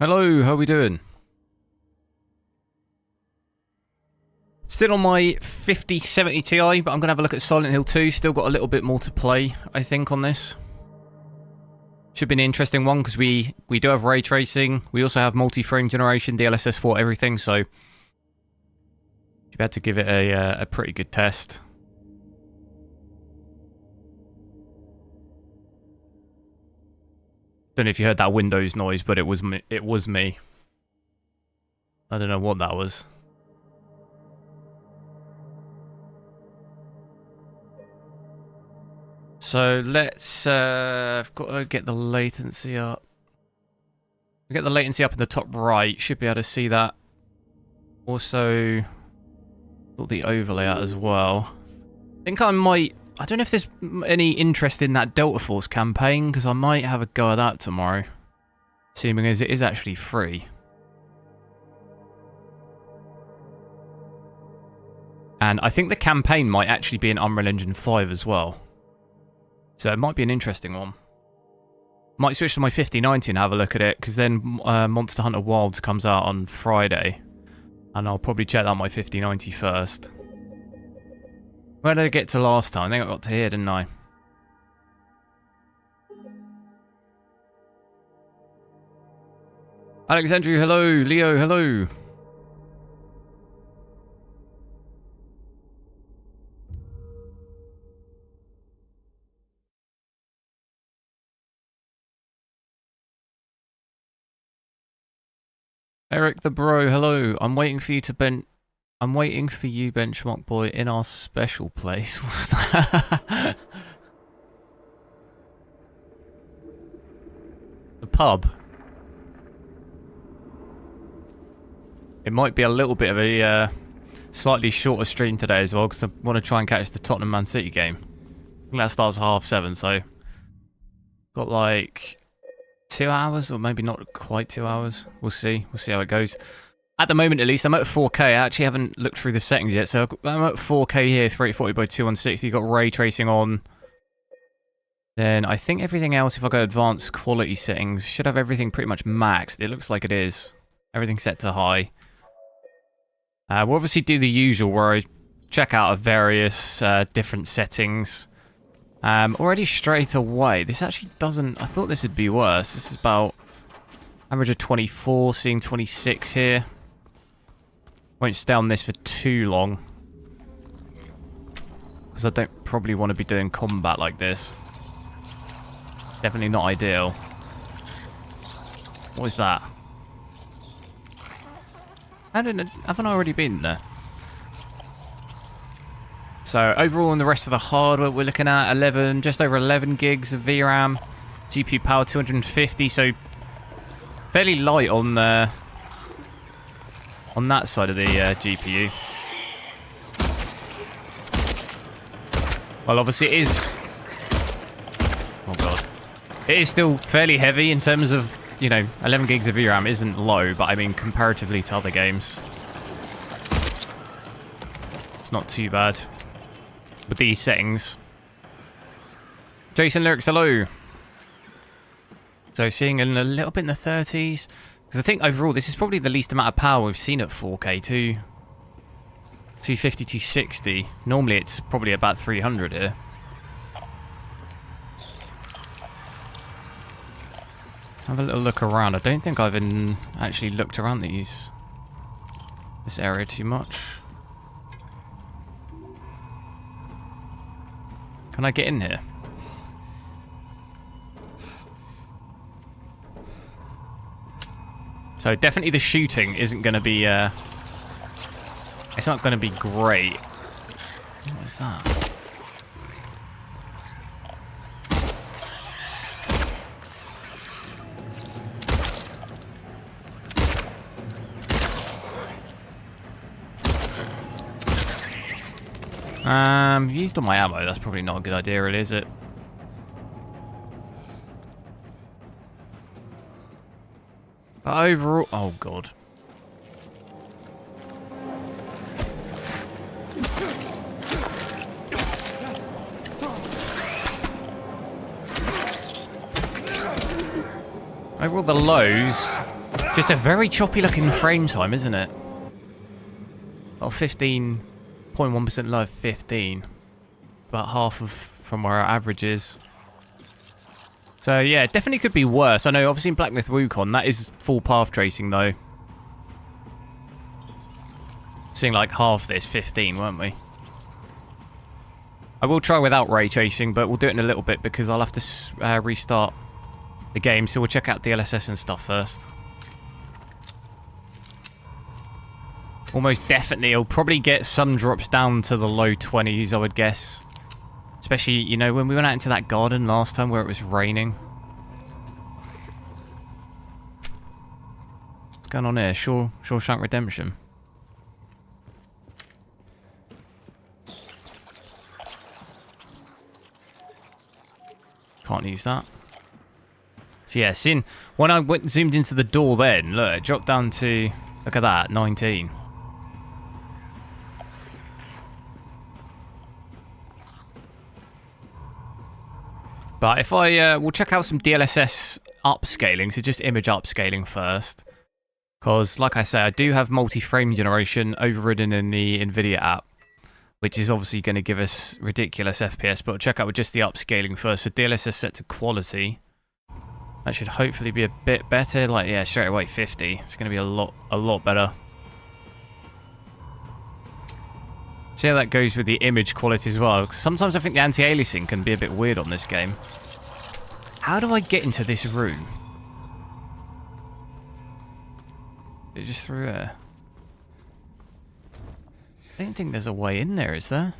Hello, how are we doing? Still on my 5070 Ti, but I'm going to have a look at Silent Hill 2. Still got a little bit more to play, I think, on this. Should be an interesting one, because we do have ray tracing. We also have multi-frame generation, DLSS 4, everything, so... You've had to give it a pretty good test. Don't know if you heard that Windows noise, but it was me. I don't know what that was. So let's I've got to get the latency up. Get the latency up in the top right. Should be able to see that. Also, got the overlay out as well. I think I might. I don't know if there's any interest in that Delta Force campaign, because I might have a go at that tomorrow. Seeming as it is actually free. And I think the campaign might actually be in Unreal Engine 5 as well. So it might be an interesting one. Might switch to my 5090 and have a look at it, because then Monster Hunter Wilds comes out on Friday. And I'll probably check out my 5090 first. Where did I get to last time? I think I got to here, didn't I? Alexandru, hello. Leo, hello. Eric the bro, hello. I'm waiting for you, benchmark boy, in our special place. What's that? The pub. It might be a little bit of a slightly shorter stream today as well, because I want to try and catch the Tottenham Man City game. I think that starts at 7:30, so got like 2 hours, or maybe not quite 2 hours. We'll see. We'll see how it goes. At the moment, at least, I'm at 4K. I actually haven't looked through the settings yet, so I'm at 4K here, 340 by 2160. Got ray tracing on. Then I think everything else, if I go advanced quality settings, should have everything pretty much maxed. It looks like it is. Everything set to high. We'll obviously do the usual, where I check out various different settings. Already straight away, this actually doesn't... I thought this would be worse. This is about average of 24, seeing 26 here. Won't stay on this for too long, because I don't probably want to be doing combat like this. Definitely not ideal. What is that? Haven't I already been there? So overall on the rest of the hardware, we're looking at just over 11 gigs of VRAM, GPU power 250, so fairly light on that side of the GPU. Well, obviously it is... Oh god. It is still fairly heavy in terms of, 11 gigs of VRAM isn't low, but I mean comparatively to other games, it's not too bad with these settings. Jason Lyrics, hello. So seeing a little bit in the 30s. Because I think overall this is probably the least amount of power we've seen at 4K too. 250, 260. Normally it's probably about 300 here. Have a little look around. I don't think I've actually looked around this area too much. Can I get in here? So definitely the shooting isn't going to be, it's not going to be great. What is that? Used all my ammo. That's probably not a good idea, really, is it? But overall... Oh, God. Overall, the lows Just a very choppy looking frame time, isn't it? Oh, 15.1% low, 15. About half of from where our average is. So yeah, it definitely could be worse. I know obviously in Black Myth Wukong, that is full path tracing though. Seeing like half this, 15, weren't we? I will try without ray tracing, but we'll do it in a little bit because I'll have to restart the game. So we'll check out DLSS and stuff first. Almost definitely, it'll probably get some drops down to the low 20s, I would guess. Especially, you know, when we went out into that garden last time where it was raining. What's going on here? Shawshank Redemption. Can't use that. So yeah, when I zoomed into the door then, look, it dropped down to, look at that, 19. But if we'll check out some DLSS upscaling, so just image upscaling first. Because, like I say, I do have multi-frame generation overridden in the Nvidia app, which is obviously going to give us ridiculous FPS, but we'll check out with just the upscaling first. So DLSS set to quality. That should hopefully be a bit better. Like, yeah, straight away 50. It's going to be a lot better. See how that goes with the image quality as well. Sometimes I think the anti-aliasing can be a bit weird on this game. How do I get into this room? Is it just through here? I don't think there's a way in there, is there?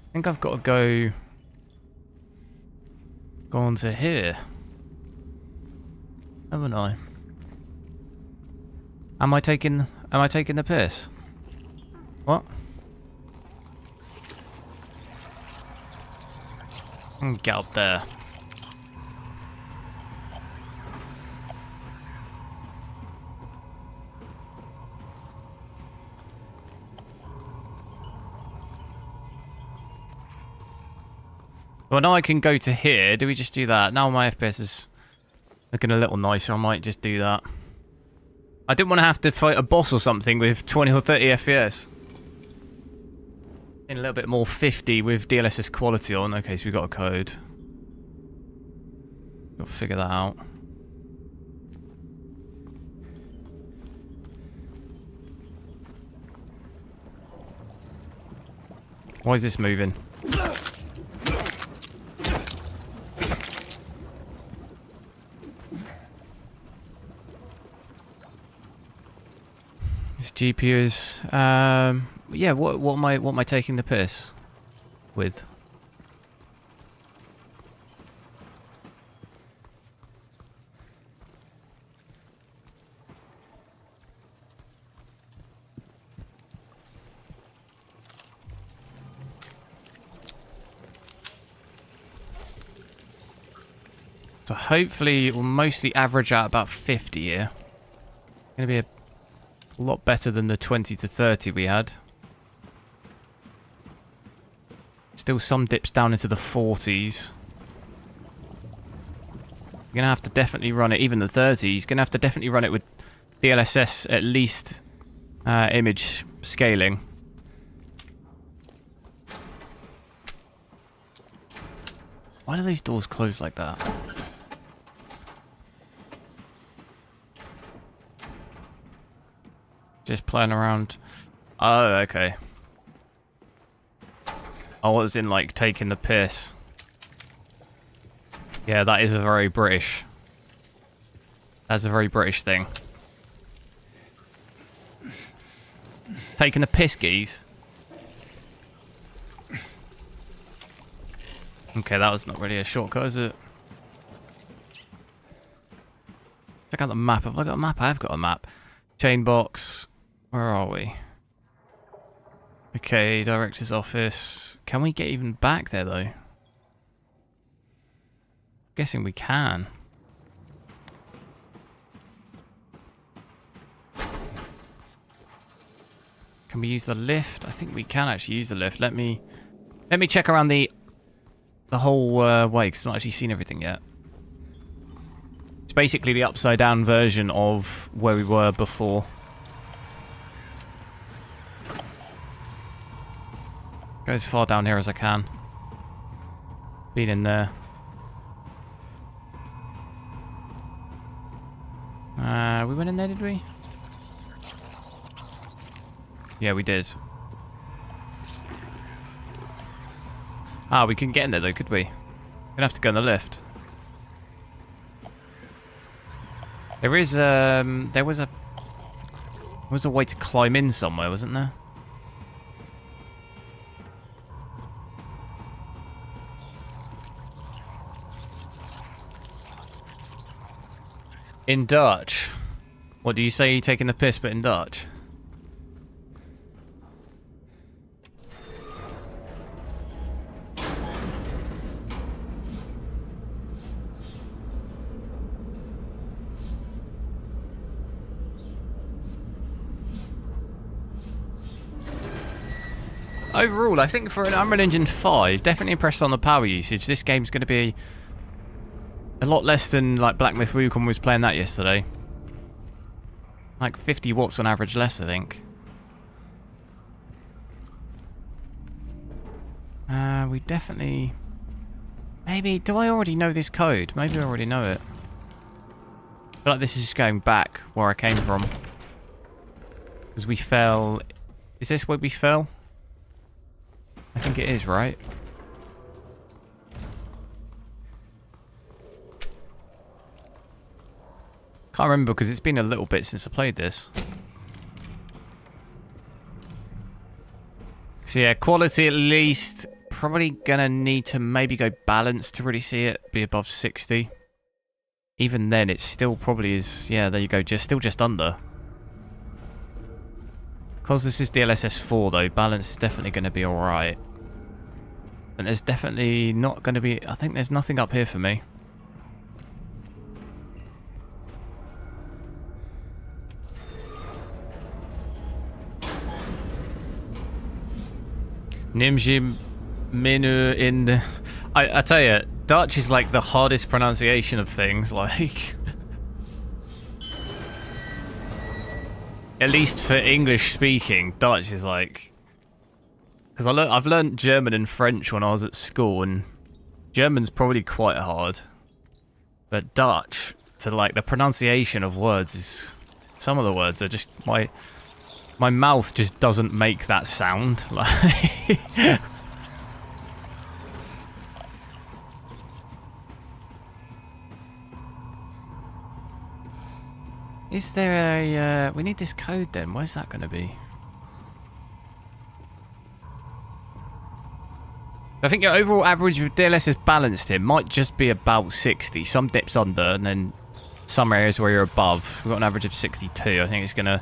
I think I've got to go on to here. Haven't I? Am I taking the piss? What? Get up there. Well, now I can go to here. Do we just do that? Now my FPS is looking a little nicer. I might just do that. I didn't want to have to fight a boss or something with 20 or 30 FPS. In a little bit more 50 with DLSS quality on. Okay, so we got a code. Got to figure that out. Why is this moving? This GPU is yeah, what am I taking the piss with? So hopefully it will mostly average out about 50 here. Gonna be a lot better than the 20 to 30 we had. Still some dips down into the 40s. You're gonna have to definitely run it, even the 30s. Gonna have to definitely run it with DLSS at least image scaling. Why do those doors close like that? Just playing around. Oh, okay. I was in like taking the piss. Yeah, that is a very British. That's a very British thing. Taking the piss, geez. Okay, that was not really a shortcut, is it? Check out the map. Have I got a map? I have got a map. Chain box. Where are we? Okay, director's office. Can we get even back there, though? Guessing we can. Can we use the lift? I think we can actually use the lift. Let me check around the whole way, because I've not actually seen everything yet. It's basically the upside down version of where we were before. Go as far down here as I can. Been in there. We went in there, did we? Yeah, we did. Ah, we couldn't get in there though, could we? We're gonna have to go on the lift. There is there was a way to climb in somewhere, wasn't there? In Dutch. What do you say? You're taking the piss, but in Dutch? Overall, I think for an Unreal Engine 5, definitely impressed on the power usage. This game's going to be a lot less than like Black Myth Wukong was playing that yesterday. Like 50 watts on average less, I think. We definitely... Maybe... Do I already know this code? Maybe I already know it. I feel like this is just going back where I came from. Because we fell... Is this where we fell? I think it is, right? Can't remember because it's been a little bit since I played this. So yeah, quality at least. Probably gonna need to maybe go balanced to really see it be above 60. Even then, it still probably is. Yeah, there you go. Still just under. Because this is DLSS 4 though, balance is definitely going to be alright. And there's definitely not going to be... I think there's nothing up here for me. Nimjim Minu in the... I tell you, Dutch is like the hardest pronunciation of things, like... At least for English speaking, Dutch is like... Because I've learned German and French when I was at school, and German's probably quite hard. But Dutch, to like the pronunciation of words is... Some of the words are just... My mouth just doesn't make that sound. Like... Is there a... we need this code then. Where's that going to be? I think your overall average with DLSS balanced here might just be about 60. Some dips under and then some areas where you're above. We've got an average of 62. I think it's going to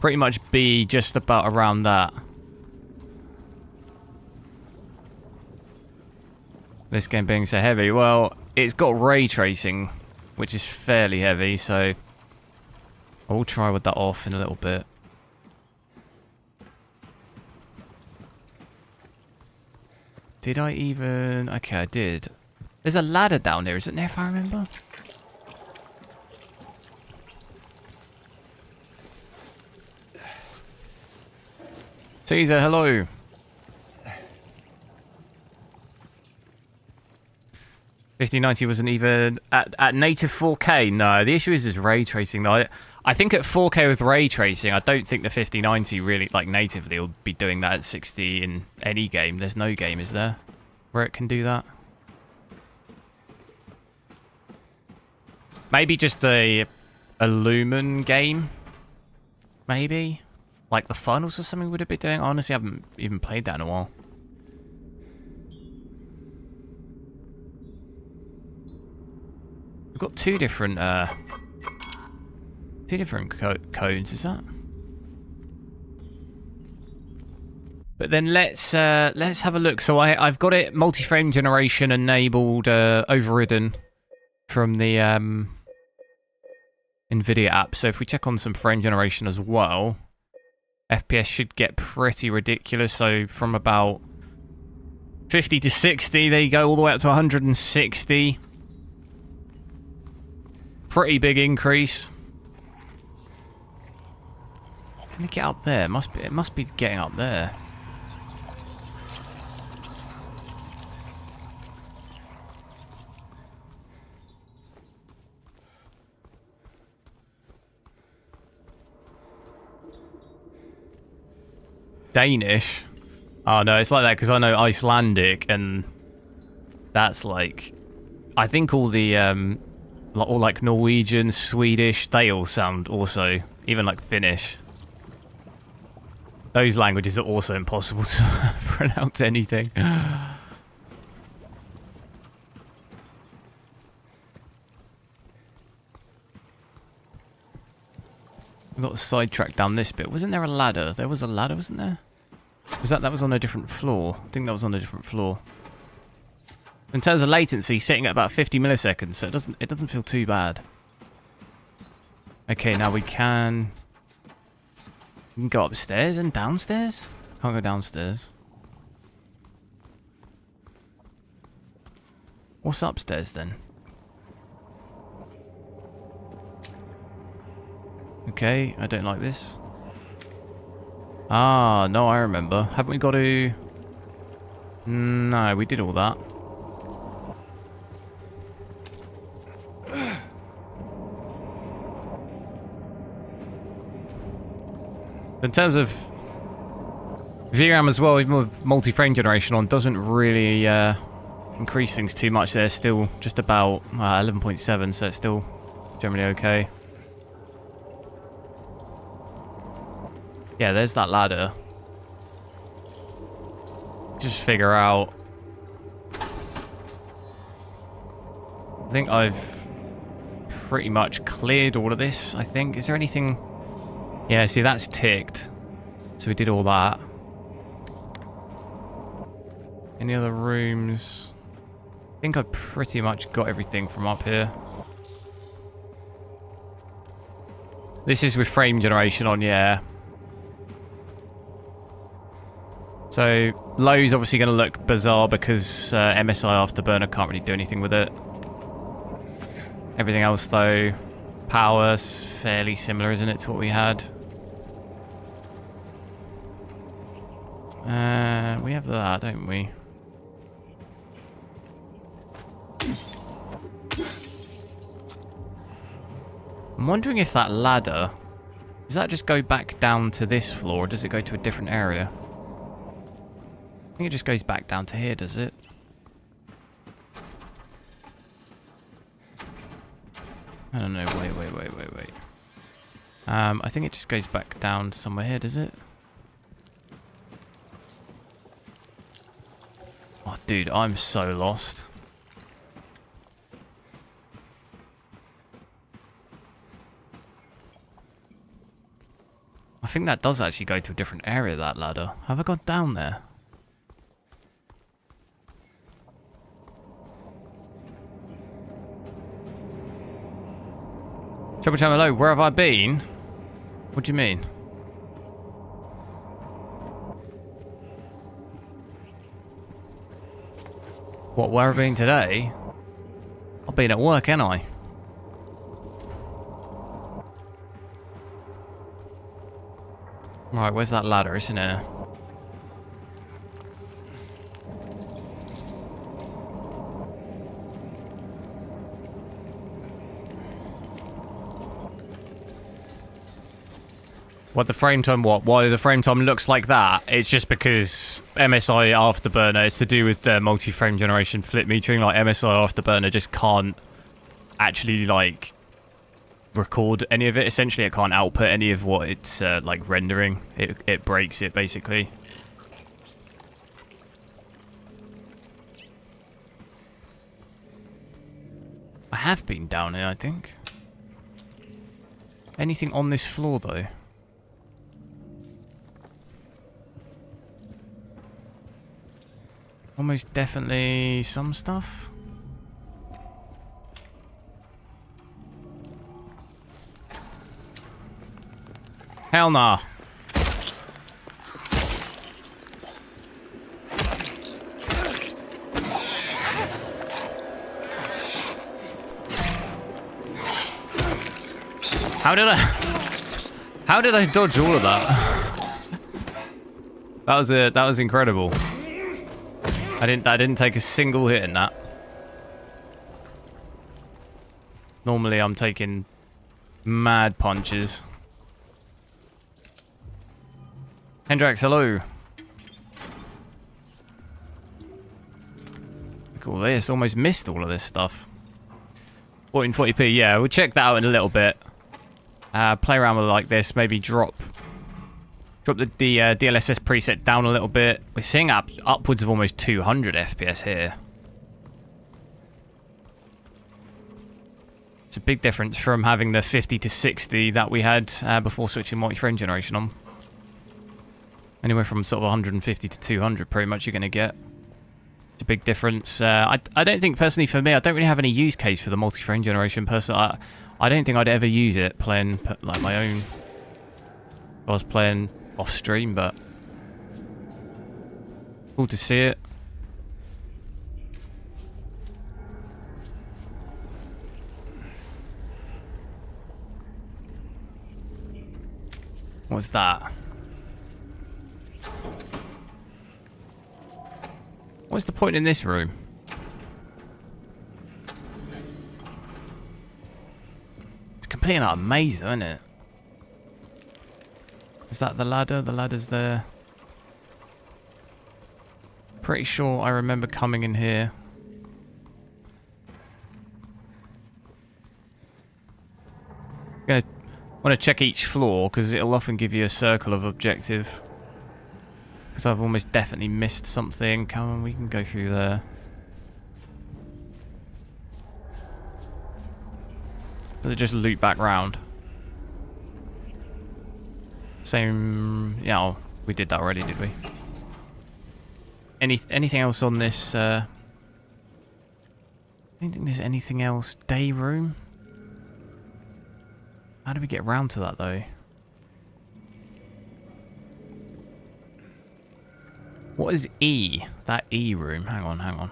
pretty much be just about around that. This game being so heavy. Well, it's got ray tracing, which is fairly heavy, so... I'll try with that off in a little bit. Did I even... Okay, I did. There's a ladder down there, isn't there, if I remember? Caesar, hello. $5090 wasn't even... At native 4K? No, the issue is ray tracing, though. I think at 4K with ray tracing, I don't think the 5090 really, like, natively will be doing that at 60 in any game. There's no game, is there, where it can do that? Maybe just a Lumen game? Maybe? Like the finals or something would it be doing? I honestly haven't even played that in a while. We've got two different codes, is that? But then let's have a look. So I've got it multi-frame generation enabled, overridden from the Nvidia app. So if we check on some frame generation as well, FPS should get pretty ridiculous. So from about 50 to 60, there you go, all the way up to 160. Pretty big increase. Can it get up there? It must be getting up there. Danish? Oh no, it's like that because I know Icelandic, and that's like, I think all the all like Norwegian, Swedish, they all sound also, even like Finnish. Those languages are also impossible to pronounce anything. We got sidetracked down this bit. Wasn't there a ladder? There was a ladder, wasn't there? That was on a different floor? I think that was on a different floor. In terms of latency, sitting at about 50 milliseconds, so it doesn't feel too bad. Okay, now we can go upstairs and downstairs? Can't go downstairs. What's upstairs then? Okay, I don't like this. Ah, no, I remember. Haven't we got to... No, we did all that. In terms of VRAM as well, even with multi-frame generation on, doesn't really increase things too much. They're still just about 11.7, so it's still generally okay. Yeah, there's that ladder. Just figure out... I think I've pretty much cleared all of this, I think. Is there anything... Yeah, see, that's ticked. So we did all that. Any other rooms? I think I pretty much got everything from up here. This is with frame generation on, yeah. So, low's obviously going to look bizarre because MSI Afterburner can't really do anything with it. Everything else, though, power's fairly similar, isn't it, to what we had? We have that, don't we? I'm wondering if that ladder... Does that just go back down to this floor, or does it go to a different area? I think it just goes back down to here, does it? I don't know. Wait. I think it just goes back down to somewhere here, does it? Oh, dude, I'm so lost. I think that does actually go to a different area, that ladder. Have I gone down there? Triple Channel, hello, where have I been? What do you mean? What, where have I been today? I've been at work, ain't I? Right, where's that ladder? Isn't it? What, the frame time, what? Why the frame time looks like that? It's just because MSI Afterburner, it's to do with the multi-frame generation flip metering. Like, MSI Afterburner just can't actually, like, record any of it. Essentially, it can't output any of what it's, like, rendering. It breaks it, basically. I have been down here, I think. Anything on this floor, though? Almost definitely some stuff. Hell nah. How did I... How did I dodge all of that? That was incredible. I didn't take a single hit in that. Normally I'm taking mad punches. Hendrix, hello. Look at all this. Almost missed all of this stuff. 1440p, yeah, we'll check that out in a little bit. Play around with it like this, maybe drop the DLSS preset down a little bit. We're seeing upwards of almost 200 FPS here. It's a big difference from having the 50 to 60 that we had before switching multi-frame generation on. Anywhere from sort of 150 to 200 pretty much you're going to get. It's a big difference. I don't think personally for me, I don't really have any use case for the multi-frame generation. Personally, I don't think I'd ever use it playing like my own. I was playing off stream, but cool to see it. What's that? What's the point in this room? It's completely not a maze, though, isn't it? Is that the ladder? The ladder's there. Pretty sure I remember coming in here. I want to check each floor because it'll often give you a circle of objective. Because I've almost definitely missed something. Come on, we can go through there. Does it just loop back round? Same... Yeah, oh, we did that already, did we? Anything else on this? I don't think there's anything else. Day room? How do we get around to that, though? What is E? That E room. Hang on, hang on.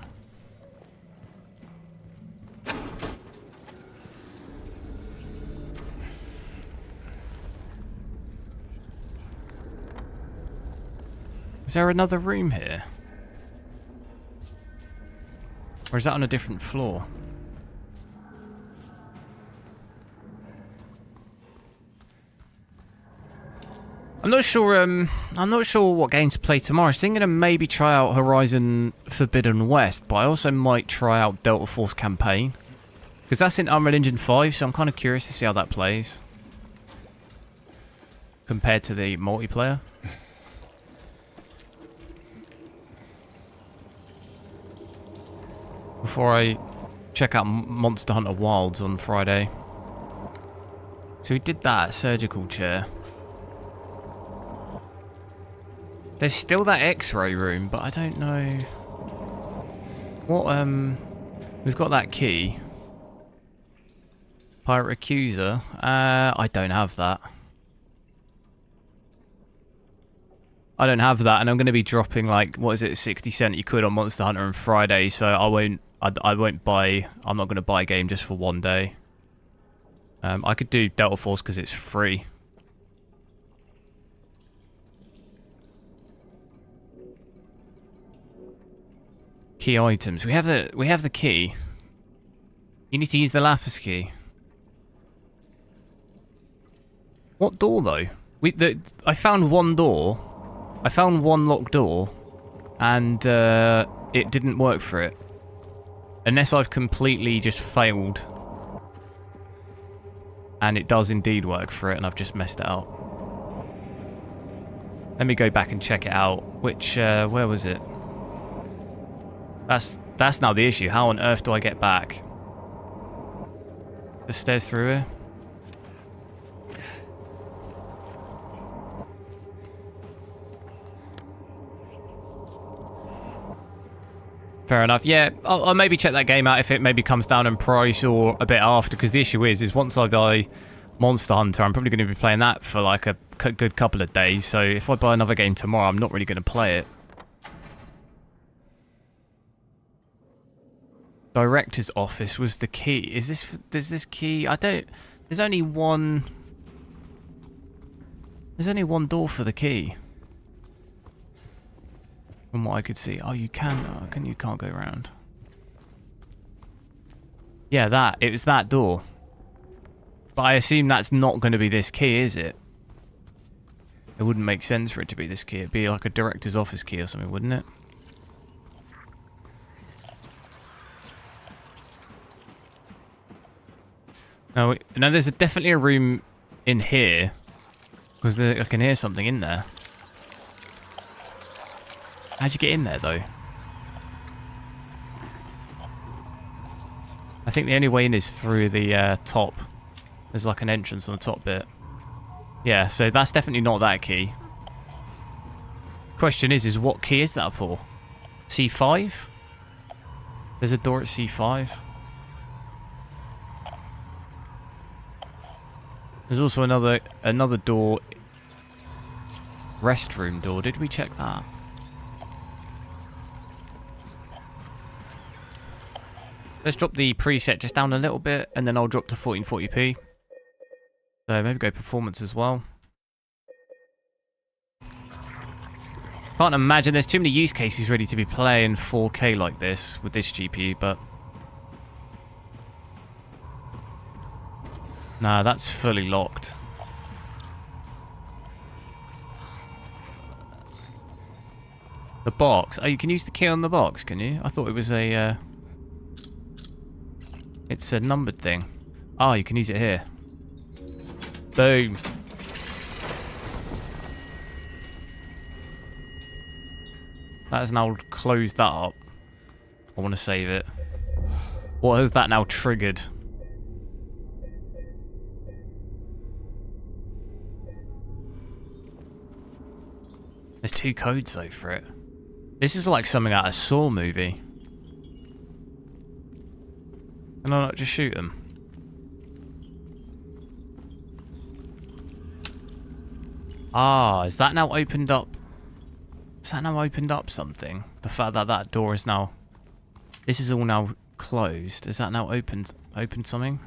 Is there another room here? Or is that on a different floor? I'm not sure what game to play tomorrow. I was thinking of maybe try out Horizon Forbidden West, but I also might try out Delta Force Campaign. Because that's in Unreal Engine 5, so I'm kind of curious to see how that plays. Compared to the multiplayer. Before I check out Monster Hunter Wilds on Friday. So we did that, surgical chair. There's still that X-ray room, but I don't know what. We've got that key. Pirate Accuser. I don't have that. I don't have that, and I'm going to be dropping like what is it, 60, 70 quid on Monster Hunter on Friday. So I won't buy. I'm not going to buy a game just for one day. I could do Delta Force because it's free. Key items. We have the key. You need to use the lapis key. What door though? I found one door. I found one locked door, and it didn't work for it. Unless I've completely just failed. And it does indeed work for it, and I've just messed it up. Let me go back and check it out. Which where was it? That's now the issue. How on earth do I get back? The stairs through here? Fair enough. Yeah, I'll maybe check that game out if it maybe comes down in price or a bit after, because the issue is once I buy Monster Hunter, I'm probably going to be playing that for like a good couple of days. So if I buy another game tomorrow, I'm not really going to play it. Director's office was the key. Does this key? I don't... There's only one There's only one door for the key. From what I could see. Oh, you can. Oh, you can't go around. Yeah, it was that door. But I assume that's not going to be this key, is it? It wouldn't make sense for it to be this key. It'd be like a director's office key or something, wouldn't it? No, there's definitely a room in here. Because I can hear something in there. How'd you get in there, though? I think the only way in is through the top. There's like an entrance on the top bit. Yeah, so that's definitely not that key. Question is what key is that for? C5? There's a door at C5. There's also another door. Restroom door. Did we check that? Let's drop the preset just down a little bit, and then I'll drop to 1440p. So maybe go performance as well. Can't imagine there's too many use cases ready to be playing 4K like this with this GPU, but... Nah, that's fully locked. The box. Oh, you can use the key on the box, can you? I thought it was a... It's a numbered thing. Oh, you can use it here. Boom. That has now closed that up. I want to save it. What has that now triggered? There's 2 codes though for it. This is like something out of a Saw movie. Can I not just shoot them? Ah, is that now opened up? Has that now opened up something? The fact that that door is now... This is all now closed. Is that now opened something?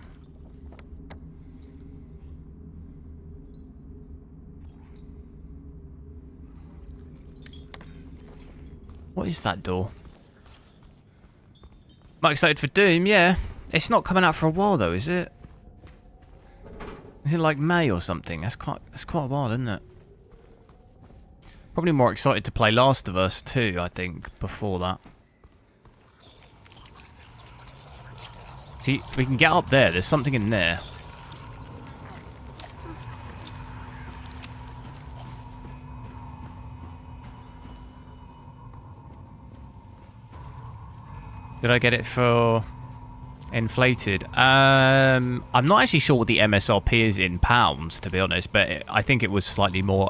What is that door? I'm excited for Doom, yeah. It's not coming out for a while though, is it? Is it like May or something? That's quite a while, isn't it? Probably more excited to play Last of Us 2, I think, before that. See, we can get up there. There's something in there. Did I get it for inflated? I'm not actually sure what the MSRP is in pounds, to be honest, but I think it was slightly more.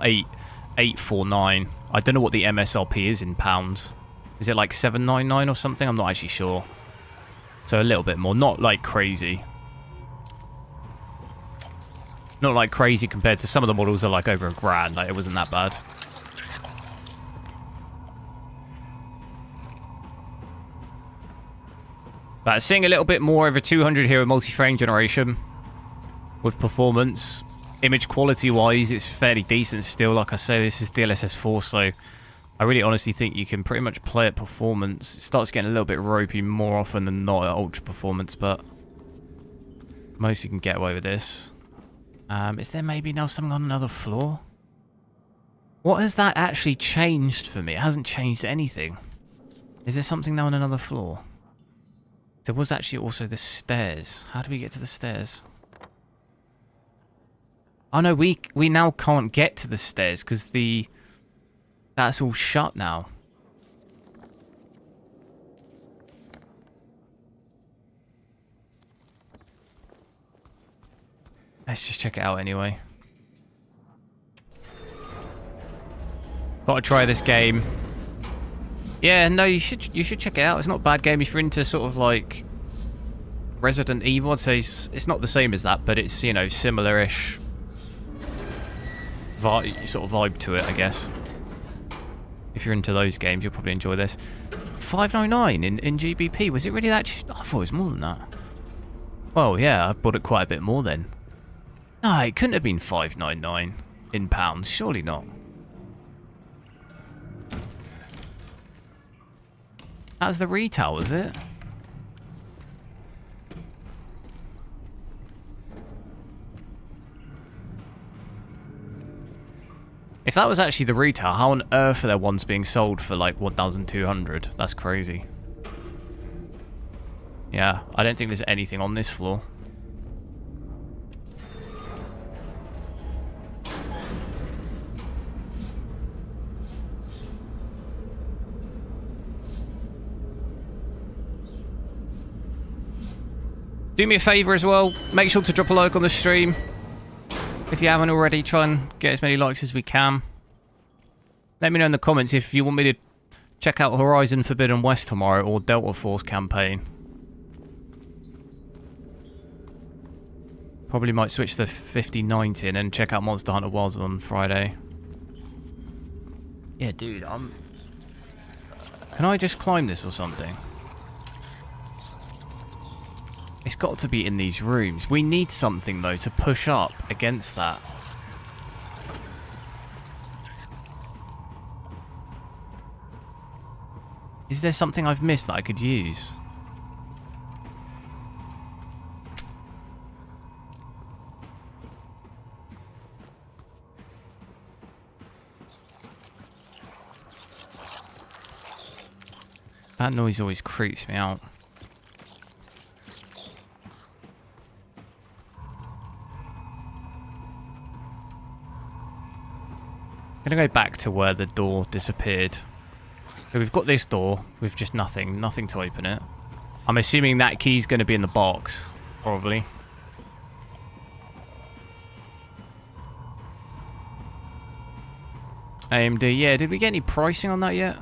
849. I don't know what the MSRP is in pounds. Is it like 799 or something? I'm not actually sure. So a little bit more. Not like crazy. Not like crazy compared to some of the models are like over $1,000. Like it wasn't that bad. But seeing a little bit more over 200 here with multi-frame generation with performance. Image quality wise, it's fairly decent still. Like I say, this is DLSS 4, so I really honestly think you can pretty much play at performance. It starts getting a little bit ropey more often than not at ultra performance, but most you can get away with this. Is there maybe now something on another floor? What has that actually changed for me? It hasn't changed anything. Is there something now on another floor? There was actually also the stairs. How do we get to the stairs? Oh no, we now can't get to the stairs because that's all shut now. Let's just check it out anyway. Gotta try this game. Yeah, no, you should check it out. It's not a bad game if you're into sort of like Resident Evil. I'd say it's not the same as that, but it's, you know, similar-ish sort of vibe to it, I guess. If you're into those games, you'll probably enjoy this. $5.99 in GBP. Was it really that cheap? I thought it was more than that. Well, yeah, I bought it quite a bit more then. No, it couldn't have been $5.99. in pounds. Surely not. That was the retail, was it? If that was actually the retail, how on earth are there ones being sold for like 1,200? That's crazy. Yeah, I don't think there's anything on this floor. Do me a favour as well, make sure to drop a like on the stream. If you haven't already, try and get as many likes as we can. Let me know in the comments if you want me to check out Horizon Forbidden West tomorrow or Delta Force campaign. Probably might switch to 5090 and then check out Monster Hunter Wilds on Friday. Yeah, dude, Can I just climb this or something? It's got to be in these rooms. We need something, though, to push up against that. Is there something I've missed that I could use? That noise always creeps me out. I'm going to go back to where the door disappeared. So we've got this door with just nothing to open it. I'm assuming that key's going to be in the box, probably. AMD, yeah, did we get any pricing on that yet?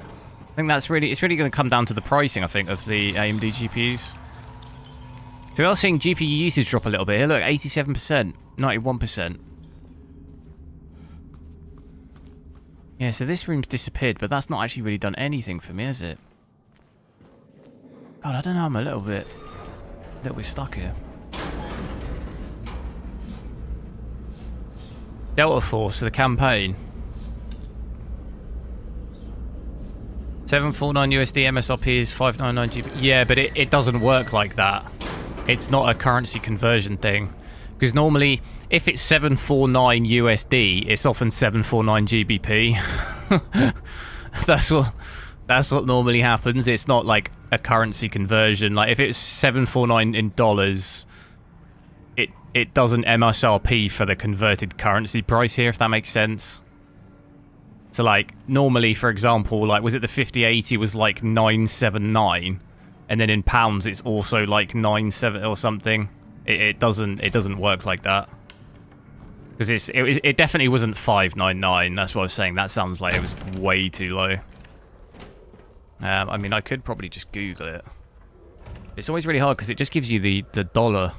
I think it's really going to come down to the pricing, I think, of the AMD GPUs. So we are seeing GPU usage drop a little bit here. Look, 87%, 91%. Yeah, so this room's disappeared, but that's not actually really done anything for me, has it? God, I don't know, I'm a little bit stuck here. Delta Force, the campaign. 749 USD MSRP is 599 GB. Yeah, but it doesn't work like that. It's not a currency conversion thing. Because normally, if it's 749 USD, it's often 749 GBP. That's what normally happens. It's not like a currency conversion. Like if it's 749 in dollars, it doesn't MSRP for the converted currency price here, if that makes sense. So like normally, for example, like was it the 5080 was like 979, and then in pounds it's also like 97 or something. It doesn't work like that. Because it definitely wasn't 599. That's what I was saying. That sounds like it was way too low. I mean, I could probably just Google it. It's always really hard because it just gives you the dollar.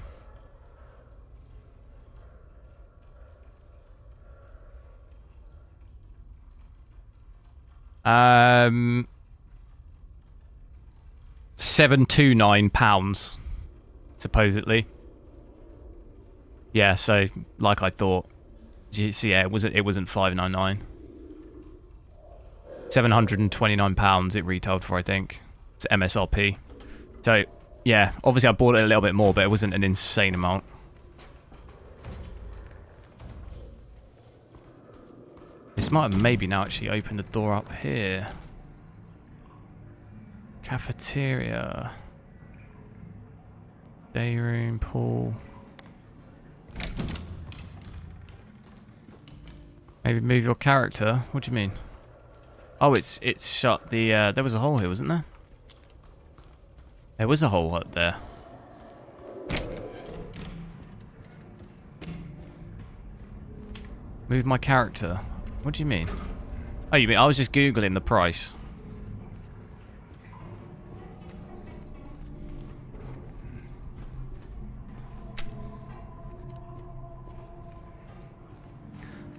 £729 supposedly. Yeah, so like I thought. So yeah, it wasn't 599. £729 it retailed for, I think. It's MSRP. So yeah, obviously I bought it a little bit more, but it wasn't an insane amount. This might have maybe now actually opened the door up here. Cafeteria. Day room, pool. Maybe move your character. What do you mean? Oh, it's shut. There was a hole here, wasn't there? There was a hole up there. Move my character. What do you mean? Oh, you mean I was just Googling the price.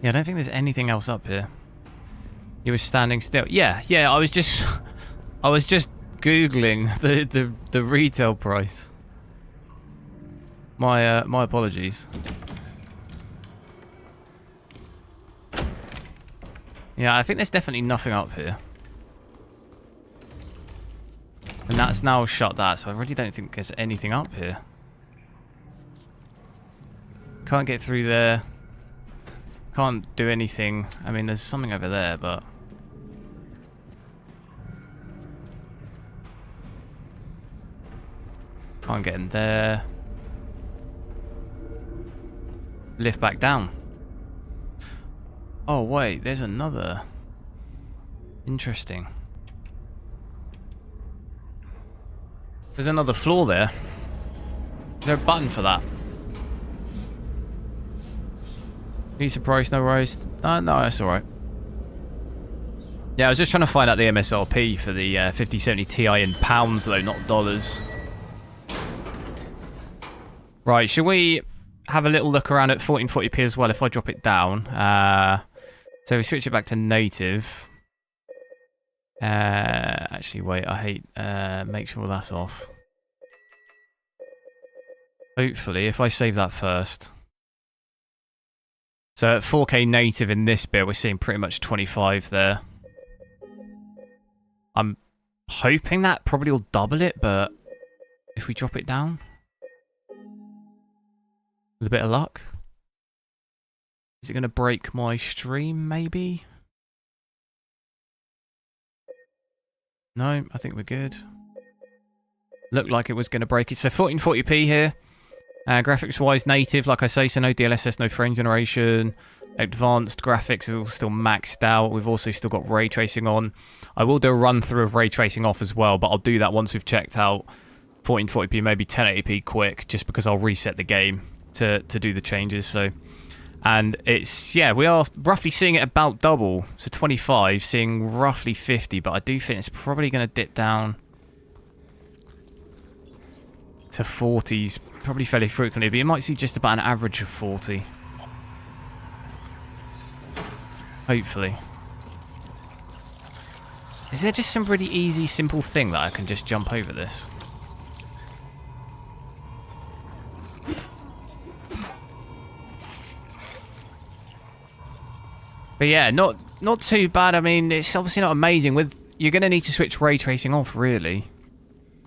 Yeah, I don't think there's anything else up here. You were standing still. Yeah, I was just Googling the retail price. My apologies. Yeah, I think there's definitely nothing up here. And that's now shut that, so I really don't think there's anything up here. Can't get through there. Can't do anything. I mean, there's something over there, but... Can't get in there. Lift back down. Oh, wait, there's another. Interesting. There's another floor there. Is there a button for that? Pizza price, no worries. No, that's alright. Yeah, I was just trying to find out the MSRP for the 5070 Ti in pounds, though, not dollars. Right, shall we have a little look around at 1440p as well if I drop it down? So we switch it back to native. Actually, wait, I hate... make sure that's off. Hopefully, if I save that first. So at 4K native in this bit, we're seeing pretty much 25 there. I'm hoping that probably will double it, but if we drop it down with a bit of luck, is it going to break my stream maybe? No, I think we're good. Looked like it was going to break it. So 1440p here. Graphics wise native, like I say, so no DLSS, no frame generation. Advanced graphics are all still maxed out. We've also still got ray tracing on. I will do a run through of ray tracing off as well, but I'll do that once we've checked out 1440p, maybe 1080p quick, just because I'll reset the game to do the changes. So, and it's, yeah, we are roughly seeing it about double, so 25, seeing roughly 50, but I do think it's probably going to dip down to 40s probably fairly frequently, but you might see just about an average of 40. Hopefully. Is there just some really easy, simple thing that I can just jump over this? But yeah, not too bad. I mean, it's obviously not amazing. You're going to need to switch ray tracing off, really.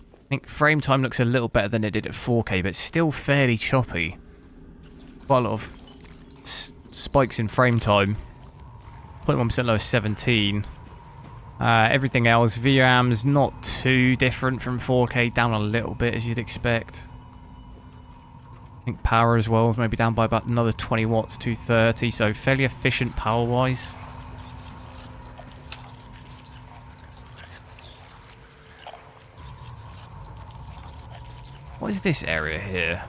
I think frame time looks a little better than it did at 4K, but still fairly choppy. Quite a lot of spikes in frame time. 0.1% lower, 17. Everything else, VRAM's not too different from 4K, down a little bit as you'd expect. I think power as well is maybe down by about another 20 watts, 230, so fairly efficient power-wise. What is this area here?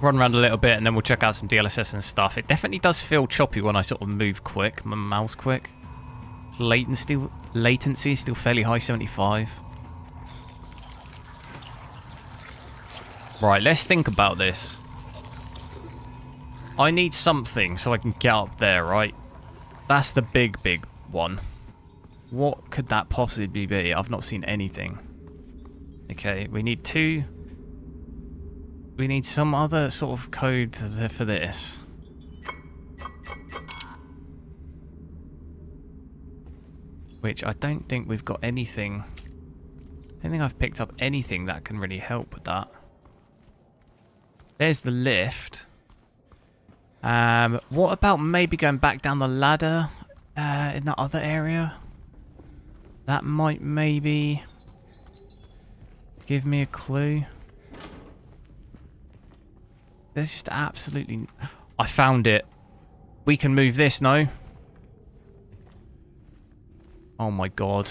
Run around a little bit and then we'll check out some DLSS and stuff. It definitely does feel choppy when I sort of move quick, my mouse quick. Latency still fairly high, 75. Right, let's think about this. I need something so I can get up there, right? That's the big one. What could that possibly be? I've not seen anything. Okay, we need two. We need some other sort of code for this. Which I don't think we've got anything. I don't think I've picked up anything that can really help with that. There's the lift. What about maybe going back down the ladder in that other area? That might maybe give me a clue. There's just absolutely... I found it. We can move this, no? Oh my god.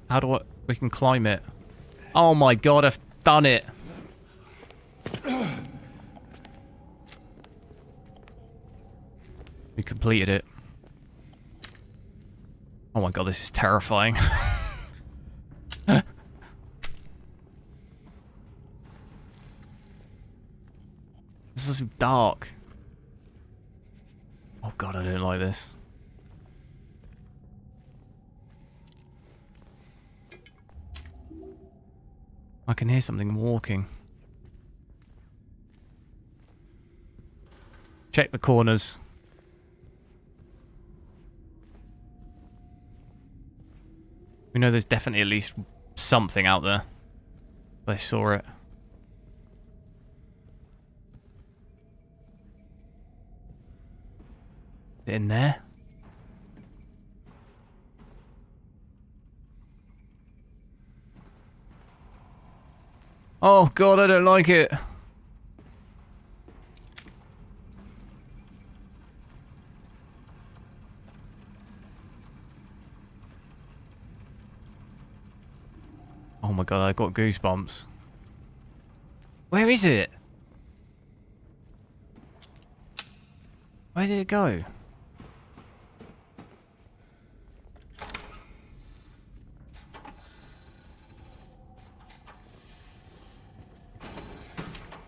How do I... We can climb it. Oh my god, I've done it. We completed it. Oh my god, this is terrifying. This is so dark. Oh god, I don't like this. I can hear something walking. Check the corners. We know there's definitely at least something out there. I saw it. Is it in there? Oh god, I don't like it. Oh my god, I got goosebumps. Where is it? Where did it go?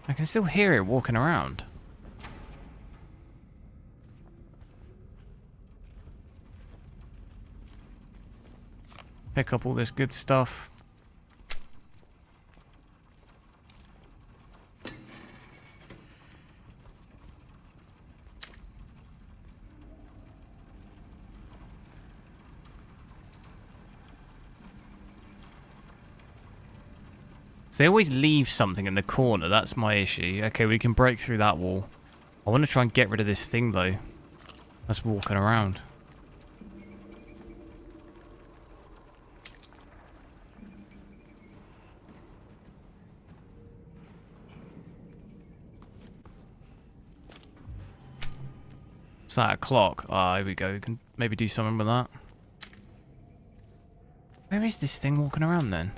I can still hear it walking around. Pick up all this good stuff. So they always leave something in the corner, that's my issue. Okay, we can break through that wall. I want to try and get rid of this thing though. That's walking around. What's that, a clock? Ah, here we go. We can maybe do something with that. Where is this thing walking around then?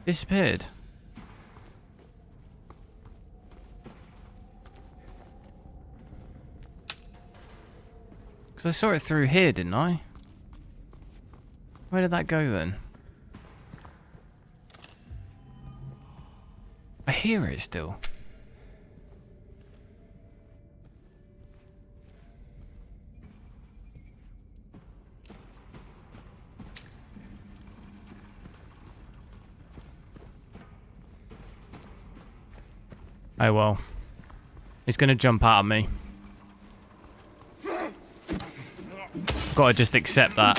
Disappeared. Because I saw it through here, didn't I? Where did that go then? I hear it still. Oh well. It's gonna jump out at me. Gotta just accept that.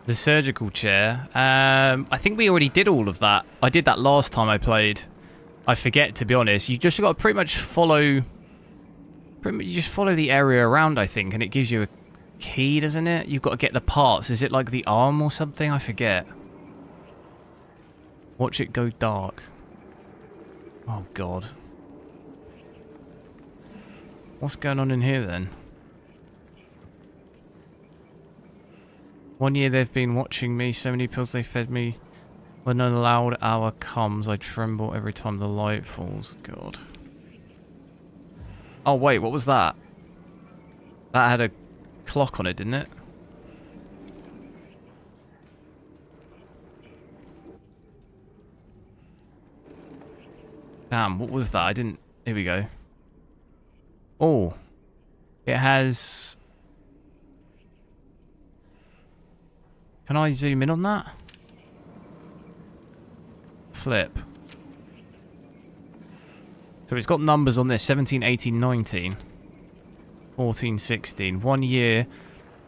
The surgical chair. I think we already did all of that. I did that last time I played. I forget, to be honest. You just got to pretty much follow... you just follow the area around, I think, and it gives you a key, doesn't it? You've got to get the parts. Is it like the arm or something? I forget. Watch it go dark. Oh, God. What's going on in here, then? 1 year they've been watching me. So many pills they fed me. When an loud hour comes, I tremble every time the light falls. God. Oh, wait. What was that? That had a clock on it, didn't it? Damn, what was that? I didn't... Here we go. Oh. It has... Can I zoom in on that? Flip. So it's got numbers on this. 17, 18, 19. 14, 16. 1 year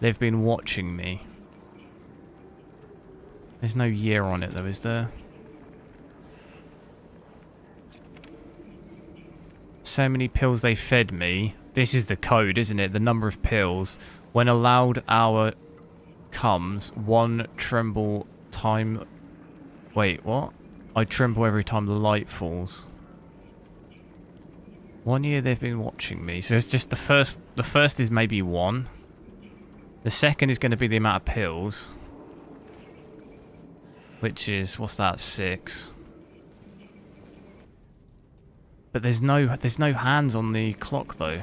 they've been watching me. There's no year on it though, is there? So many pills they fed me. This is the code, isn't it? The number of pills. When a loud hour comes, one tremble time... Wait, what? I tremble every time the light falls. 1 year they've been watching me. So it's just the first... The first is maybe 1. The second is going to be the amount of pills. Which is... What's that? 6. But there's no hands on the clock though.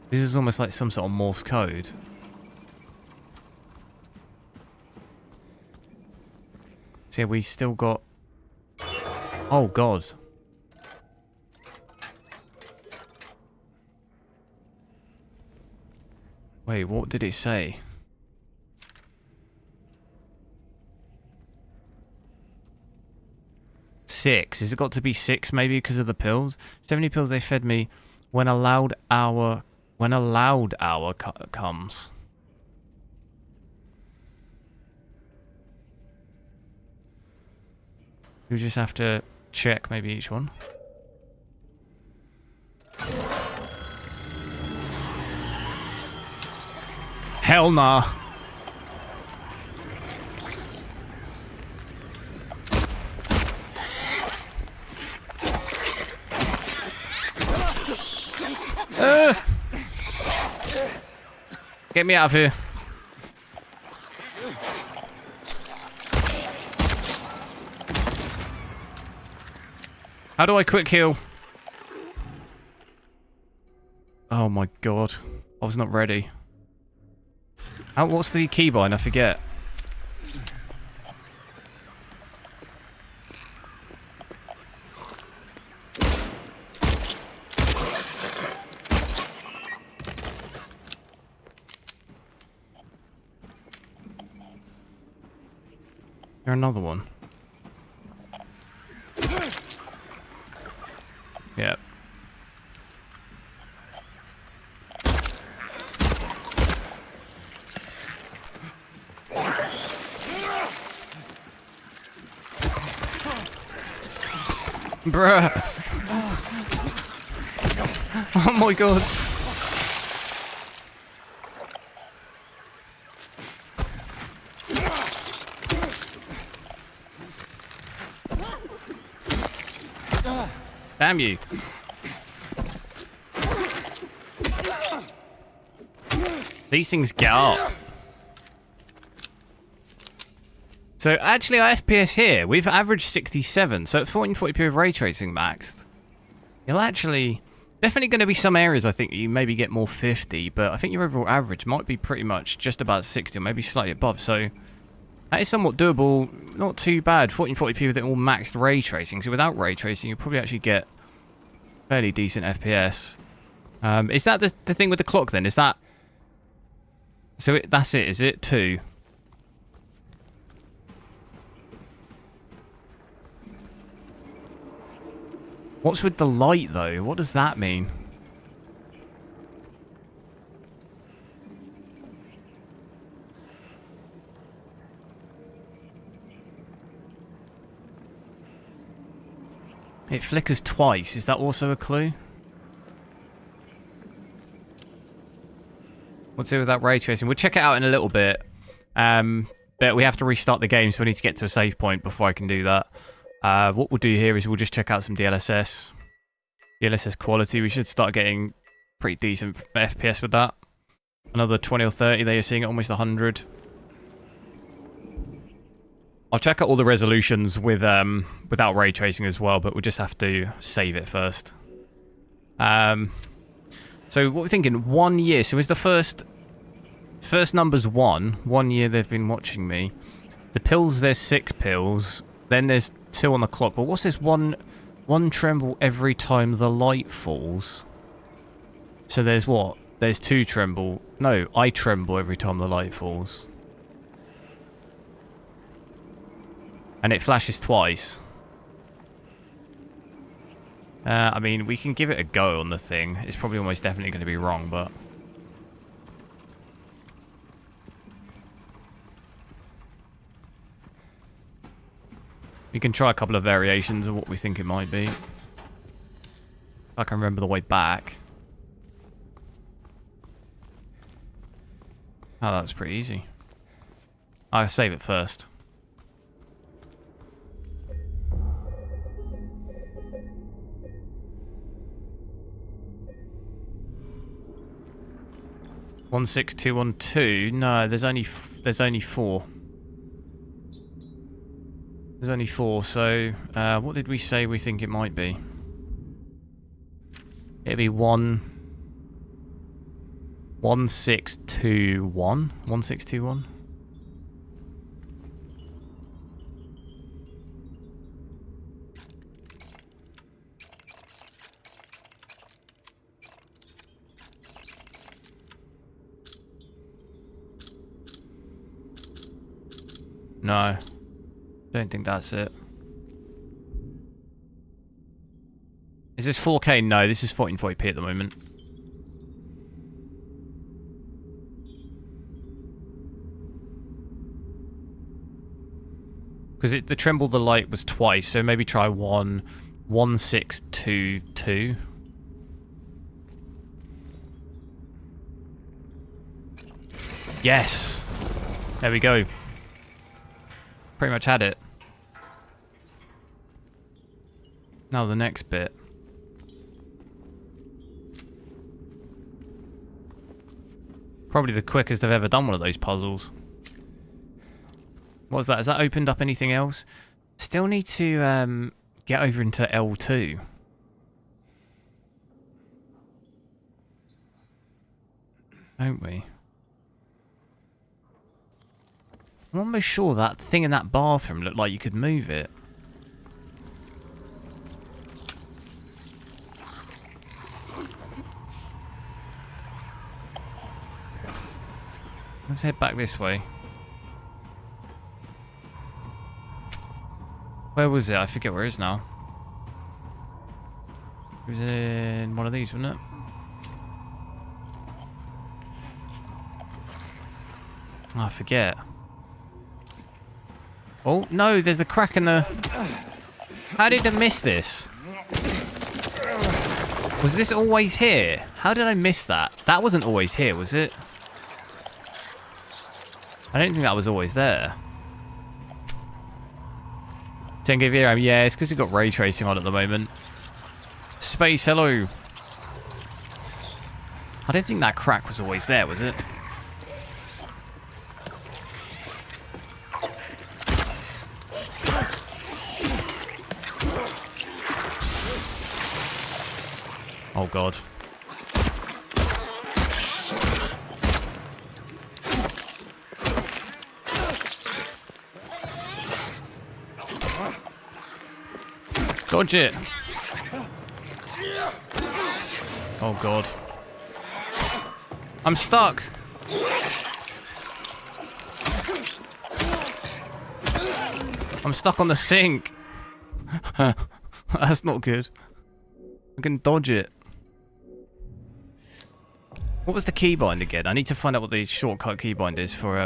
This is almost like some sort of Morse code. So yeah, we still got... Oh god. Wait, what did it say? Six. Has it got to be 6 maybe because of the pills? 70 pills they fed me when a loud hour comes. You just have to check maybe each one. Hell nah. Get me out of here. How do I quick heal? Oh my god. I was not ready. What's the keybind? I forget. There's another one. Yep. Bruh. Oh my god. Damn you. These things get up. So actually our FPS here, we've averaged 67. So at 1440p with ray tracing maxed, you'll actually... Definitely going to be some areas I think you maybe get more 50, but I think your overall average might be pretty much just about 60 or maybe slightly above. So that is somewhat doable. Not too bad. 1440p with it all maxed ray tracing. So without ray tracing, you'll probably actually get fairly decent FPS. Is that the thing with the clock then? Is that... So that's it, is it? 2? What's with the light, though? What does that mean? It flickers twice. Is that also a clue? What's it with that ray tracing? We'll check it out in a little bit. But we have to restart the game, so we need to get to a save point before I can do that. What we'll do here is we'll just check out some DLSS. DLSS quality. We should start getting pretty decent FPS with that. Another 20 or 30. They are seeing almost 100. I'll check out all the resolutions with without ray tracing as well, but we'll just have to save it first. So what we're thinking, 1 year. So is the first number's 1. 1 year they've been watching me. The pills, there's 6 pills. Then there's 2 on the clock. But what's this one tremble every time the light falls? So there's what? There's 2 tremble. No, I tremble every time the light falls. And it flashes twice. I mean, we can give it a go on the thing. It's probably almost definitely going to be wrong, but... we can try a couple of variations of what we think it might be. I can remember the way back. Oh, that's pretty easy. I'll save it first. One 6 2 1 2. No, there's only 4. There's only 4. So what did we say we think it might be? It'd be 1 6 2 1. 1 6 2 1. No. Don't think that's it. Is this 4K? No, this is 1440p at the moment. Because the tremble the light was twice, so maybe try 1622. Yes! There we go. Pretty much had it. Now the next bit. Probably the quickest I've ever done one of those puzzles. What's that? Has that opened up anything else? Still need to get over into L2. Don't we? I'm almost sure that thing in that bathroom looked like you could move it. Let's head back this way. Where was it? I forget where it is now. It was in one of these, wasn't it? Oh, I forget. Oh, no, there's a crack in the... How did I miss this? Was this always here? How did I miss that? That wasn't always here, was it? I don't think that was always there. 10 gig VRAM, yeah, it's because you've got ray tracing on at the moment. Space, hello. I don't think that crack was always there, was it? Oh god. Dodge it. Oh god. I'm stuck. I'm stuck on the sink. That's not good. I can dodge it. What was the keybind again? I need to find out what the shortcut keybind is for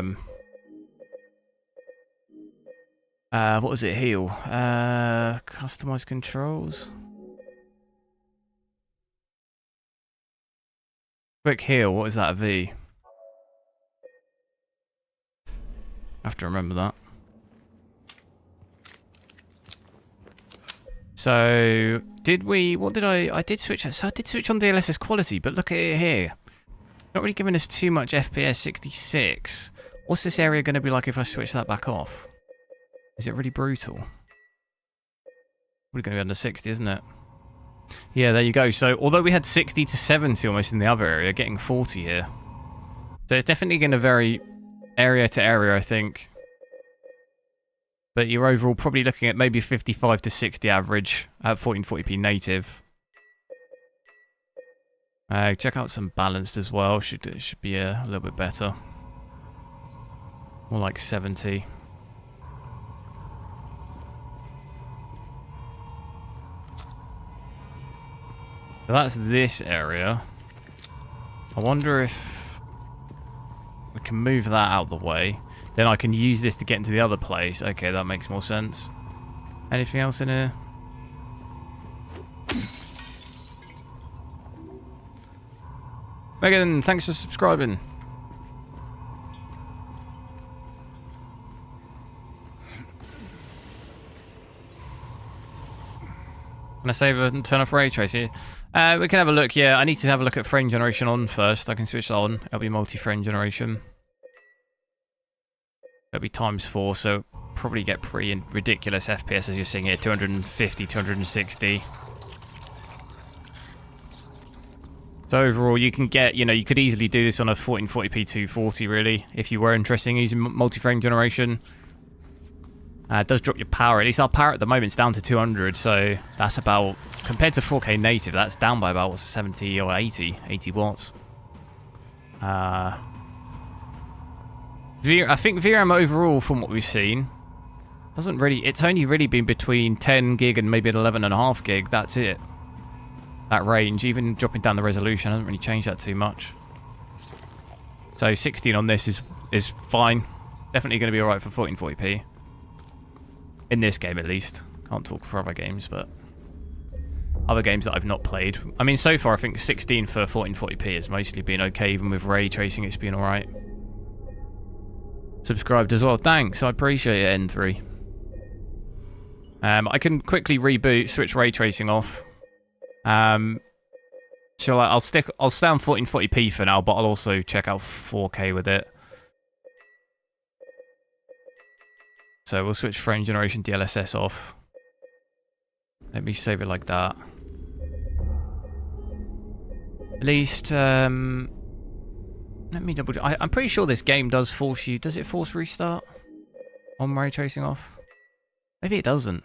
what was it? Heal. Customize controls. Quick heal. What is that? A V. I have to remember that. So did we? What did I did switch. So I did switch on DLSS quality, but look at it here. Not really giving us too much FPS. 66. What's this area going to be like if I switch that back off? Is it really brutal? We're going to be under 60, isn't it? Yeah, there you go. So, although we had 60 to 70 almost in the other area, getting 40 here. So, it's definitely going to vary area to area, I think. But you're overall probably looking at maybe 55 to 60 average at 1440p native. Check out some balanced as well. It should be a little bit better. More like 70. So that's this area. I wonder if we can move that out of the way. Then I can use this to get into the other place. Okay, that makes more sense. Anything else in here? Megan, thanks for subscribing. Can I save and turn off ray tracing? We can have a look, yeah. I need to have a look at frame generation on first. I can switch that on. It'll be multi-frame generation. It'll be ×4, so probably get pretty ridiculous FPS as you're seeing here. 250, 260. So overall, you can get, you could easily do this on a 1440p 240, really, if you were interested in using multi-frame generation. It does drop your power. At least our power at the moment is down to 200, so that's about, compared to 4K native, that's down by about 70 or 80 watts. I think VRAM overall, from what we've seen, doesn't really... It's only really been between 10 gig and maybe an 11.5 gig. That's it. That range. Even dropping down the resolution hasn't really changed that too much. So 16 on this is fine. Definitely going to be alright for 1440p. In this game, at least. Can't talk for other games, but... Other games that I've not played. I mean, so far, I think 16 for 1440p has mostly been okay. Even with ray tracing, it's been alright. Subscribed as well. Thanks. I appreciate it, N3. I can quickly reboot, switch ray tracing off. So I'll stay on 1440p for now, but I'll also check out 4K with it. So we'll switch frame generation DLSS off. Let me save it like that. At least, let me double check. I'm pretty sure this game does force you... Does it force restart? On ray tracing off? Maybe it doesn't.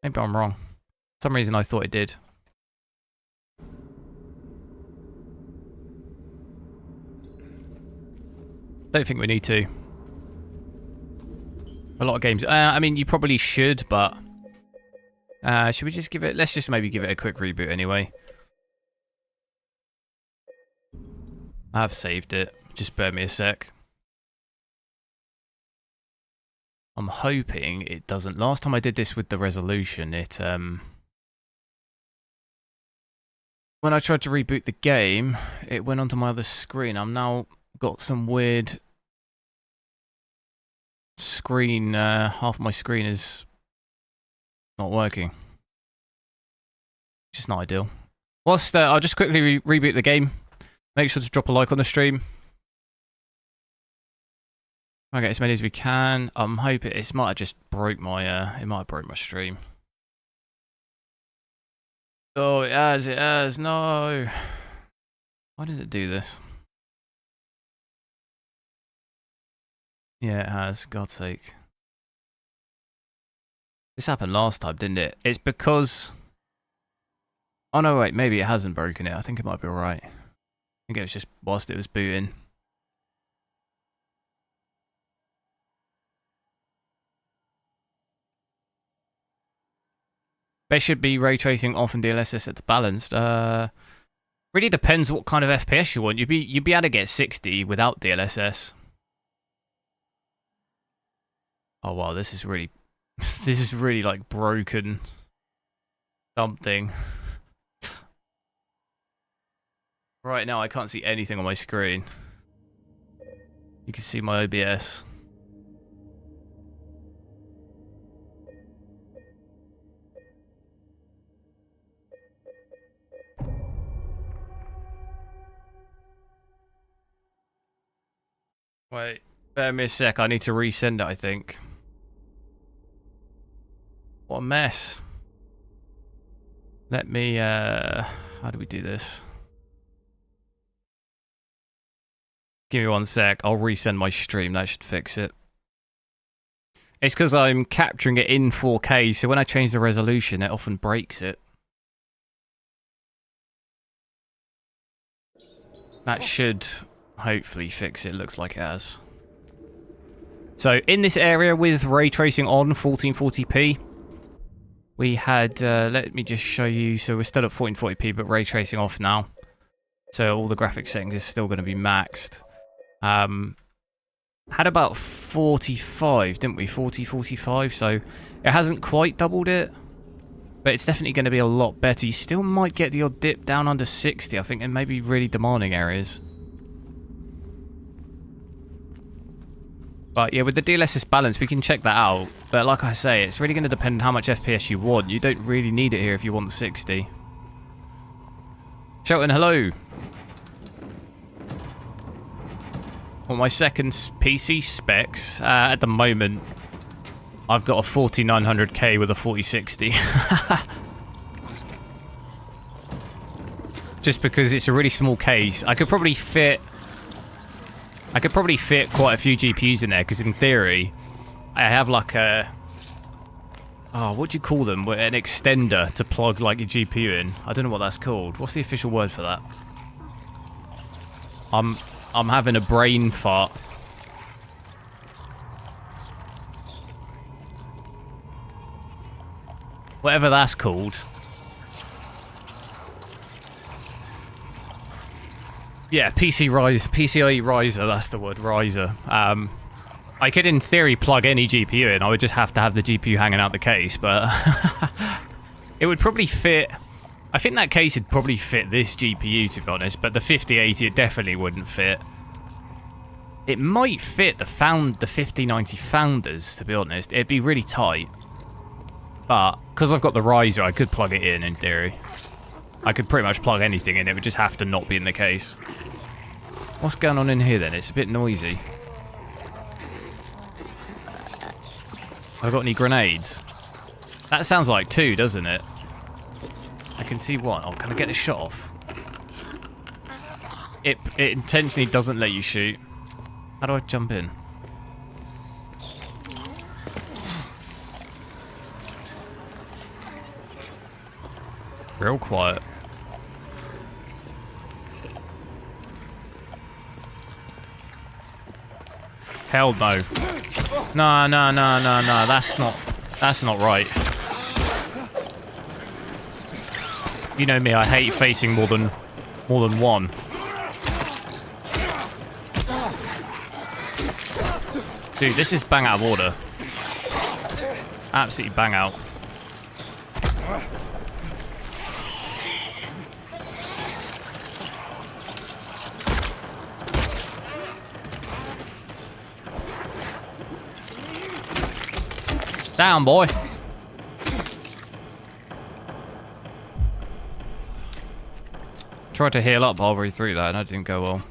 Maybe I'm wrong. For some reason I thought it did. Don't think we need to. A lot of games... I mean, you probably should, but... should we just give it... Let's just maybe give it a quick reboot anyway. I have saved it. Just bear me a sec. I'm hoping it doesn't. Last time I did this with the resolution, it... When I tried to reboot the game, it went onto my other screen. I'm now got some weird... screen, half my screen is not working. Just not ideal. Whilst I'll just quickly reboot the game. Make sure to drop a like on the stream. I'll get as many as we can. I'm hoping it might have just broke my it might have broke my stream. Oh, it has, no. Why does it do this? Yeah, it has, God's sake. This happened last time, didn't it? It's because... Oh no, wait, maybe it hasn't broken it. I think it might be alright. I think it was just whilst it was booting. There should be ray tracing off and DLSS at the balanced. Really depends what kind of FPS you want. You'd be able to get 60 without DLSS. Oh wow, this is really this is really like broken something. Right now I can't see anything on my screen. You can see my OBS. Wait, bear me a sec, I need to resend it, I think. What a mess. Let me, how do we do this? Give me 1 sec, I'll resend my stream, that should fix it. It's because I'm capturing it in 4K, so when I change the resolution, it often breaks it. That should hopefully fix it, looks like it has. So, in this area with ray tracing on 1440p, we had, let me just show you, so we're still at 1440p, but ray tracing off now. So all the graphics settings is still going to be maxed. Had about 45, didn't we? 40, 45, so it hasn't quite doubled it, but it's definitely going to be a lot better. You still might get the odd dip down under 60, I think, in maybe really demanding areas. But yeah, with the DLSS balance, we can check that out. But like I say, it's really going to depend on how much FPS you want. You don't really need it here if you want 60. Shelton, hello. On my second PC specs, at the moment, I've got a 4900K with a 4060. Just because it's a really small case. I could probably fit quite a few GPUs in there, because in theory, I have like a... Oh, what do you call them? An extender to plug like your GPU in. I don't know what that's called. What's the official word for that? I'm I'm having a brain fart. Whatever that's called. Yeah, PCIe riser, that's the word, riser. I could, in theory, plug any GPU in. I would just have to have the GPU hanging out the case, but it would probably fit. I think that case would probably fit this GPU, to be honest, but the 5080 it definitely wouldn't fit. It might fit the 5090 Founders, to be honest. It'd be really tight. But because I've got the riser, I could plug it in theory. I could pretty much plug anything in. It would just have to not be in the case. What's going on in here then? It's a bit noisy. Have I got any grenades? That sounds like 2, doesn't it? I can see one. Oh, can I get the shot off? It intentionally doesn't let you shoot. How do I jump in? Real quiet. Hell no. No, no, no, no, no. That's not right. You know me, I hate facing more than one. Dude, this is bang out of order. Absolutely bang out. Down, boy. Tried to heal up halfway through that and that didn't go well.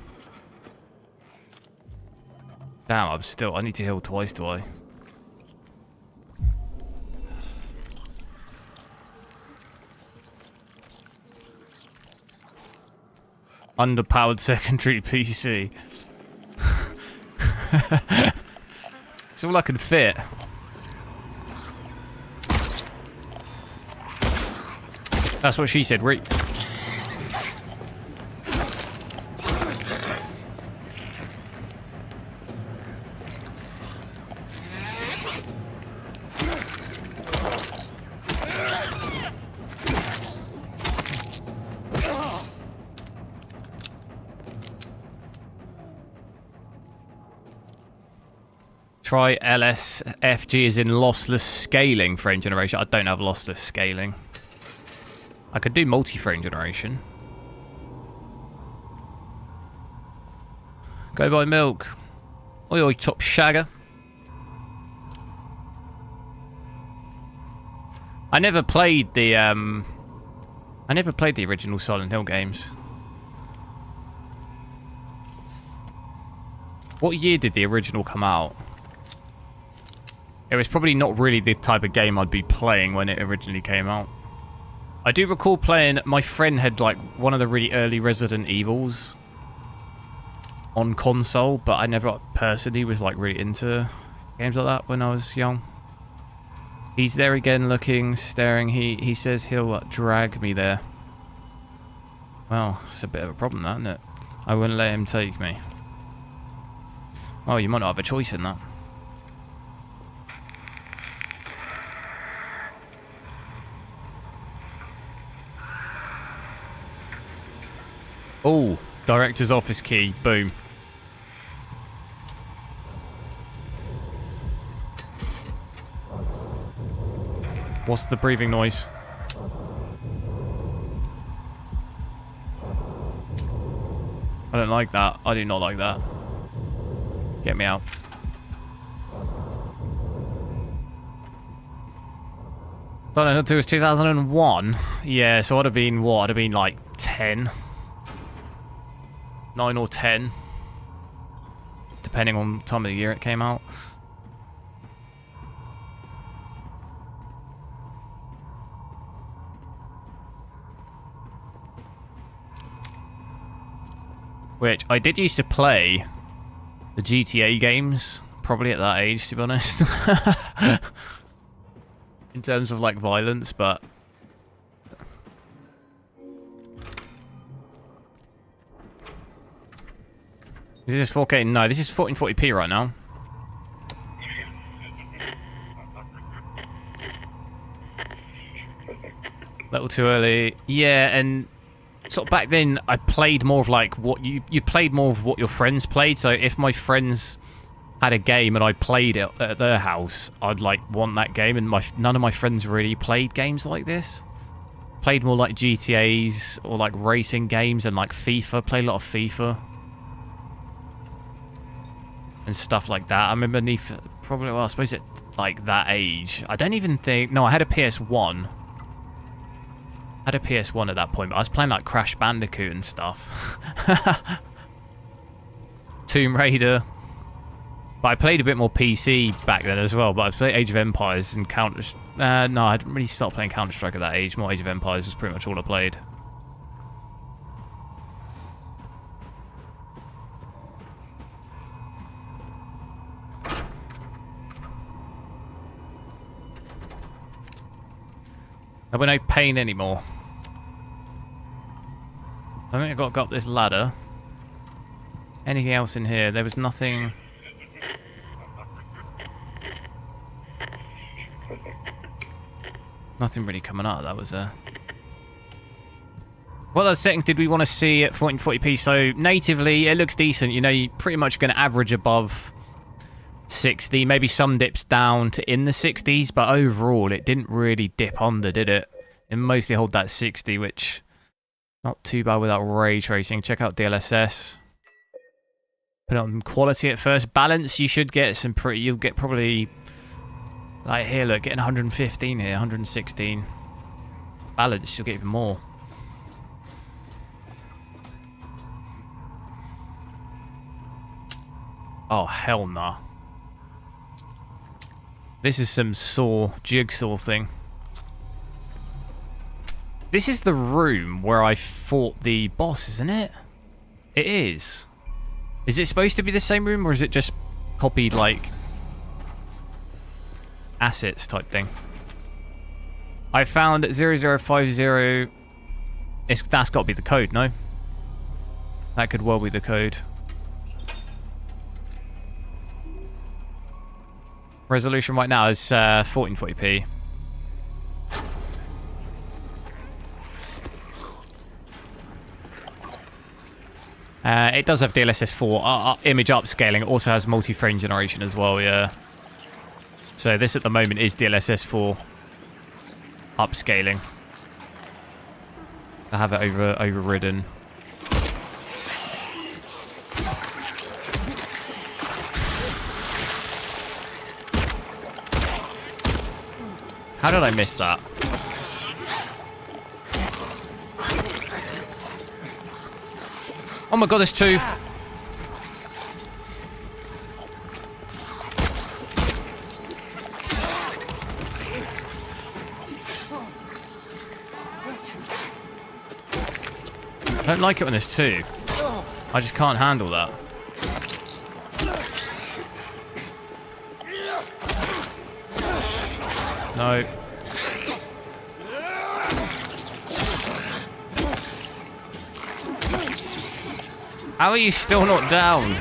Damn, I need to heal twice, do I? Underpowered secondary PC. It's all I can fit. That's what she said, right? Try LSFG is in lossless scaling frame generation. I don't have lossless scaling. I could do multi-frame generation. Go buy milk. Oi, oi, top shagger. I never played the original Silent Hill games. What year did the original come out? It was probably not really the type of game I'd be playing when it originally came out. I do recall playing, my friend had like one of the really early Resident Evils on console, but I never personally was like really into games like that when I was young. He's there again looking, staring. He says he'll drag me there. Well, it's a bit of a problem that, isn't it? I wouldn't let him take me. Well, you might not have a choice in that. Oh, director's office key. Boom. What's the breathing noise? I don't like that. I do not like that. Get me out. Silent Hill 2 was 2001. Yeah, so I'd have been, what? I'd have been like 10. 9 or 10. Depending on the time of the year it came out. Which, I did used to play the GTA games, probably at that age, to be honest. In terms of, like, violence, but... Is this 4K? No, this is 1440p right now. Little too early. Yeah, and sort of back then I played more of like what you played more of what your friends played. So if my friends had a game and I played it at their house, I'd like want that game, and none of my friends really played games like this. Played more like GTAs or like racing games and like FIFA. Played a lot of FIFA and stuff like that. I remember probably, well, I suppose at like that age, I don't even think, no, I had a PS1. I had a PS1 at that point, but I was playing like Crash Bandicoot and stuff. Tomb Raider. But I played a bit more PC back then as well, but I played Age of Empires and Counter... no, I didn't really start playing Counter-Strike at that age. More Age of Empires was pretty much all I played. I've no pain anymore. I think I've got to go up this ladder. Anything else in here? There was nothing... Nothing really coming out. That was a... What other settings did we want to see at 1440p? So natively, it looks decent. You know, you're pretty much going to average above 60. Maybe some dips down to in the 60s, but overall, it didn't really dip under, did it? It mostly hold that 60, which not too bad without ray tracing. Check out DLSS. Put it on quality at first. Balance, you should get some pretty... You'll get probably... Like here, look, getting 115 here, 116. Balance, you'll get even more. Oh, hell nah. This is some jigsaw thing. This is the room where I fought the boss, isn't it? It is. Is it supposed to be the same room, or is it just copied, like... assets type thing? I found 0050. That's got to be the code, no? That could well be the code. Resolution right now is 1440p. It does have DLSS 4 image upscaling. It also has multi-frame generation as well, yeah. So this at the moment is DLSS 4 upscaling. I have it overridden. How did I miss that? Oh my god, there's two. I don't like it when there's two. I just can't handle that. No. How are you still not down?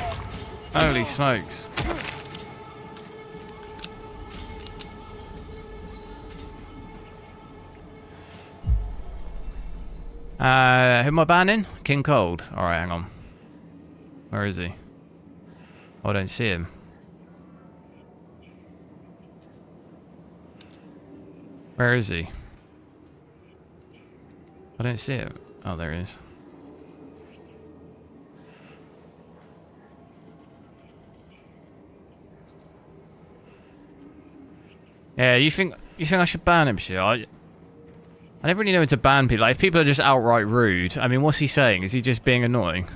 Holy smokes. Who am I banning? King Cold. Alright, hang on. Where is he? Oh, I don't see him. Where is he? I don't see him. Oh, there he is. Yeah, you think I should ban him, shit? I never really know when to ban people. Like, if people are just outright rude, I mean, what's he saying? Is he just being annoying?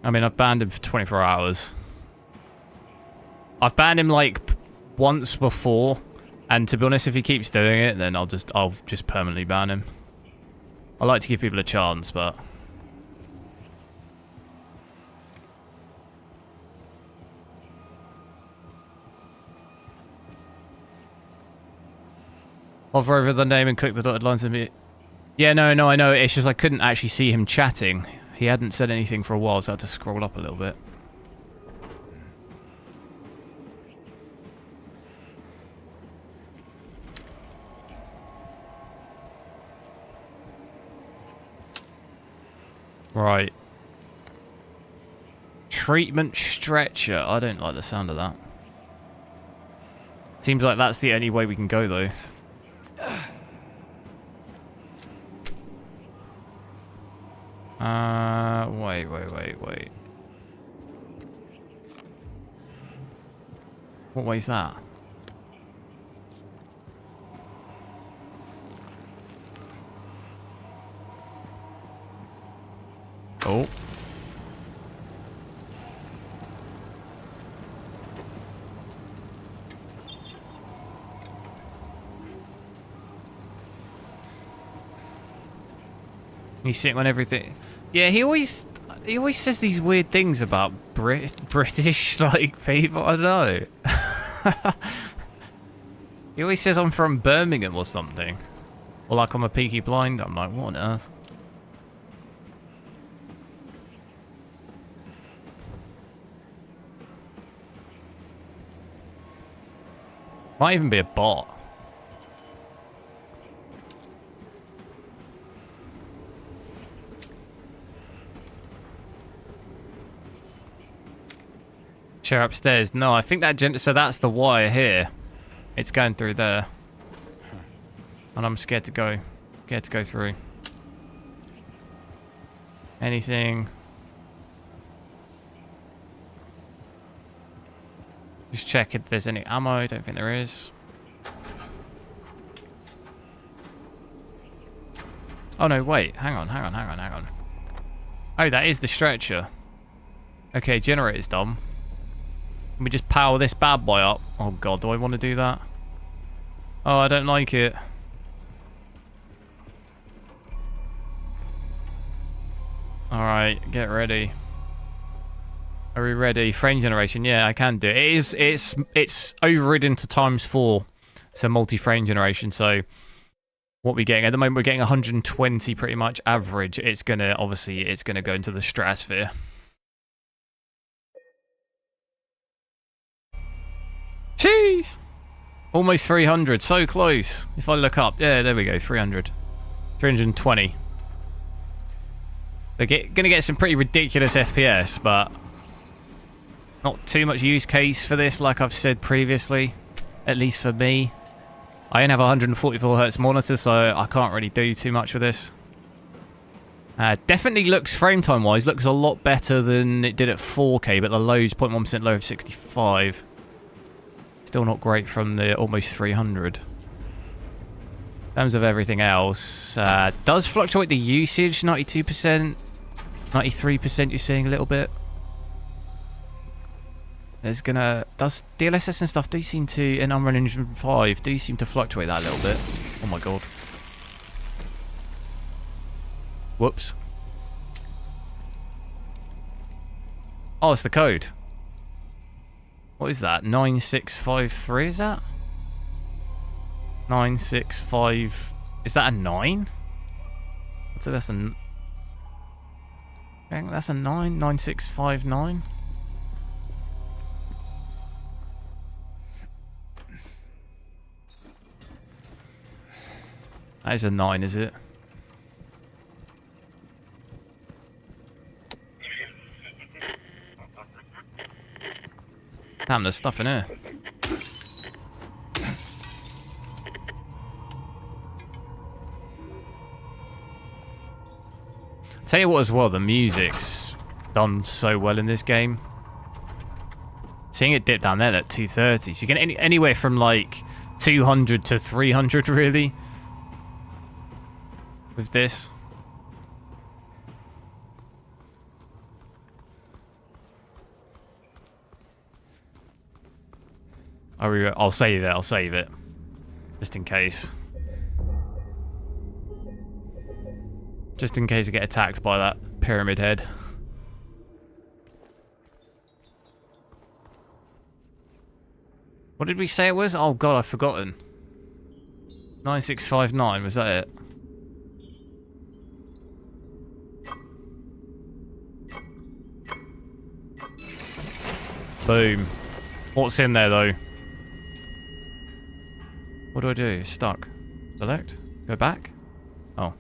I mean, I've banned him for 24 hours. I've banned him like once before, and to be honest, if he keeps doing it, then I'll just permanently ban him. I like to give people a chance, but hover over the name and click the dotted lines and be... Yeah, no, I know. It's just I couldn't actually see him chatting. He hadn't said anything for a while, so I had to scroll up a little bit. Right. Treatment stretcher. I don't like the sound of that. Seems like that's the only way we can go, though. Wait. What way's that? Oh. He's sitting on everything. Yeah, he always says these weird things about British like people. I don't know. He always says I'm from Birmingham or something, or like I'm a Peaky Blinder. I'm like, what on earth? Might even be a bot. Chair upstairs. No, I think that so that's the wire here. It's going through there. And I'm scared to go. Scared to go through. Anything? Just check if there's any ammo. Don't think there is. Oh no, wait. Hang on. Oh, that is the stretcher. Okay, generator's done. Let me just power this bad boy up. Oh god, do I want to do that? Oh, I don't like it. Alright, get ready. Are we ready? Frame generation, yeah, I can do it. It's overridden to ×4. So multi-frame generation, so what we're getting at the moment, we're getting 120 pretty much average. It's gonna go into the stratosphere. Sheesh! Almost 300, so close. If I look up, yeah, there we go, 300. 320. They're gonna get some pretty ridiculous FPS, but not too much use case for this, like I've said previously. At least for me. I only have a 144Hz monitor, so I can't really do too much with this. Definitely looks, frame time wise, looks a lot better than it did at 4K, but the low's 0.1% low of 65. Still not great from the almost 300. In terms of everything else, does fluctuate the usage, 92%, 93% you're seeing a little bit. Does DLSS and stuff do seem to, in Unreal Engine 5, do seem to fluctuate that a little bit. Oh my god. Whoops. Oh, it's the code. What is that? 9653, is that? 965... Is that a 9? I'd say that's a... I think that's a 9. 9659. That is a 9, is it? Damn, there's stuff in here. Tell you what as well, the music's done so well in this game. Seeing it dip down there at 230, so you get anywhere from like 200 to 300 really with this. I'll save it. Just in case. Just in case I get attacked by that pyramid head. What did we say it was? Oh god, I've forgotten. 9659, was that it? Boom. What's in there, though? What do I do? Stuck. Select? Go back? Oh.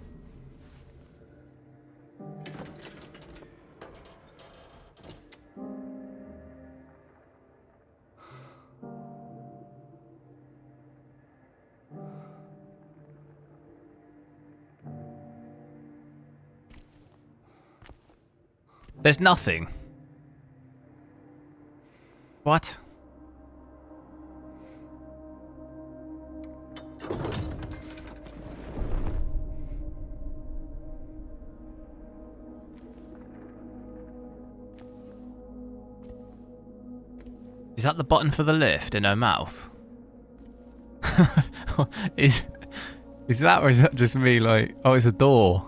There's nothing. What? Is that the button for the lift in her mouth? is that, or is that just me like, oh, it's a door?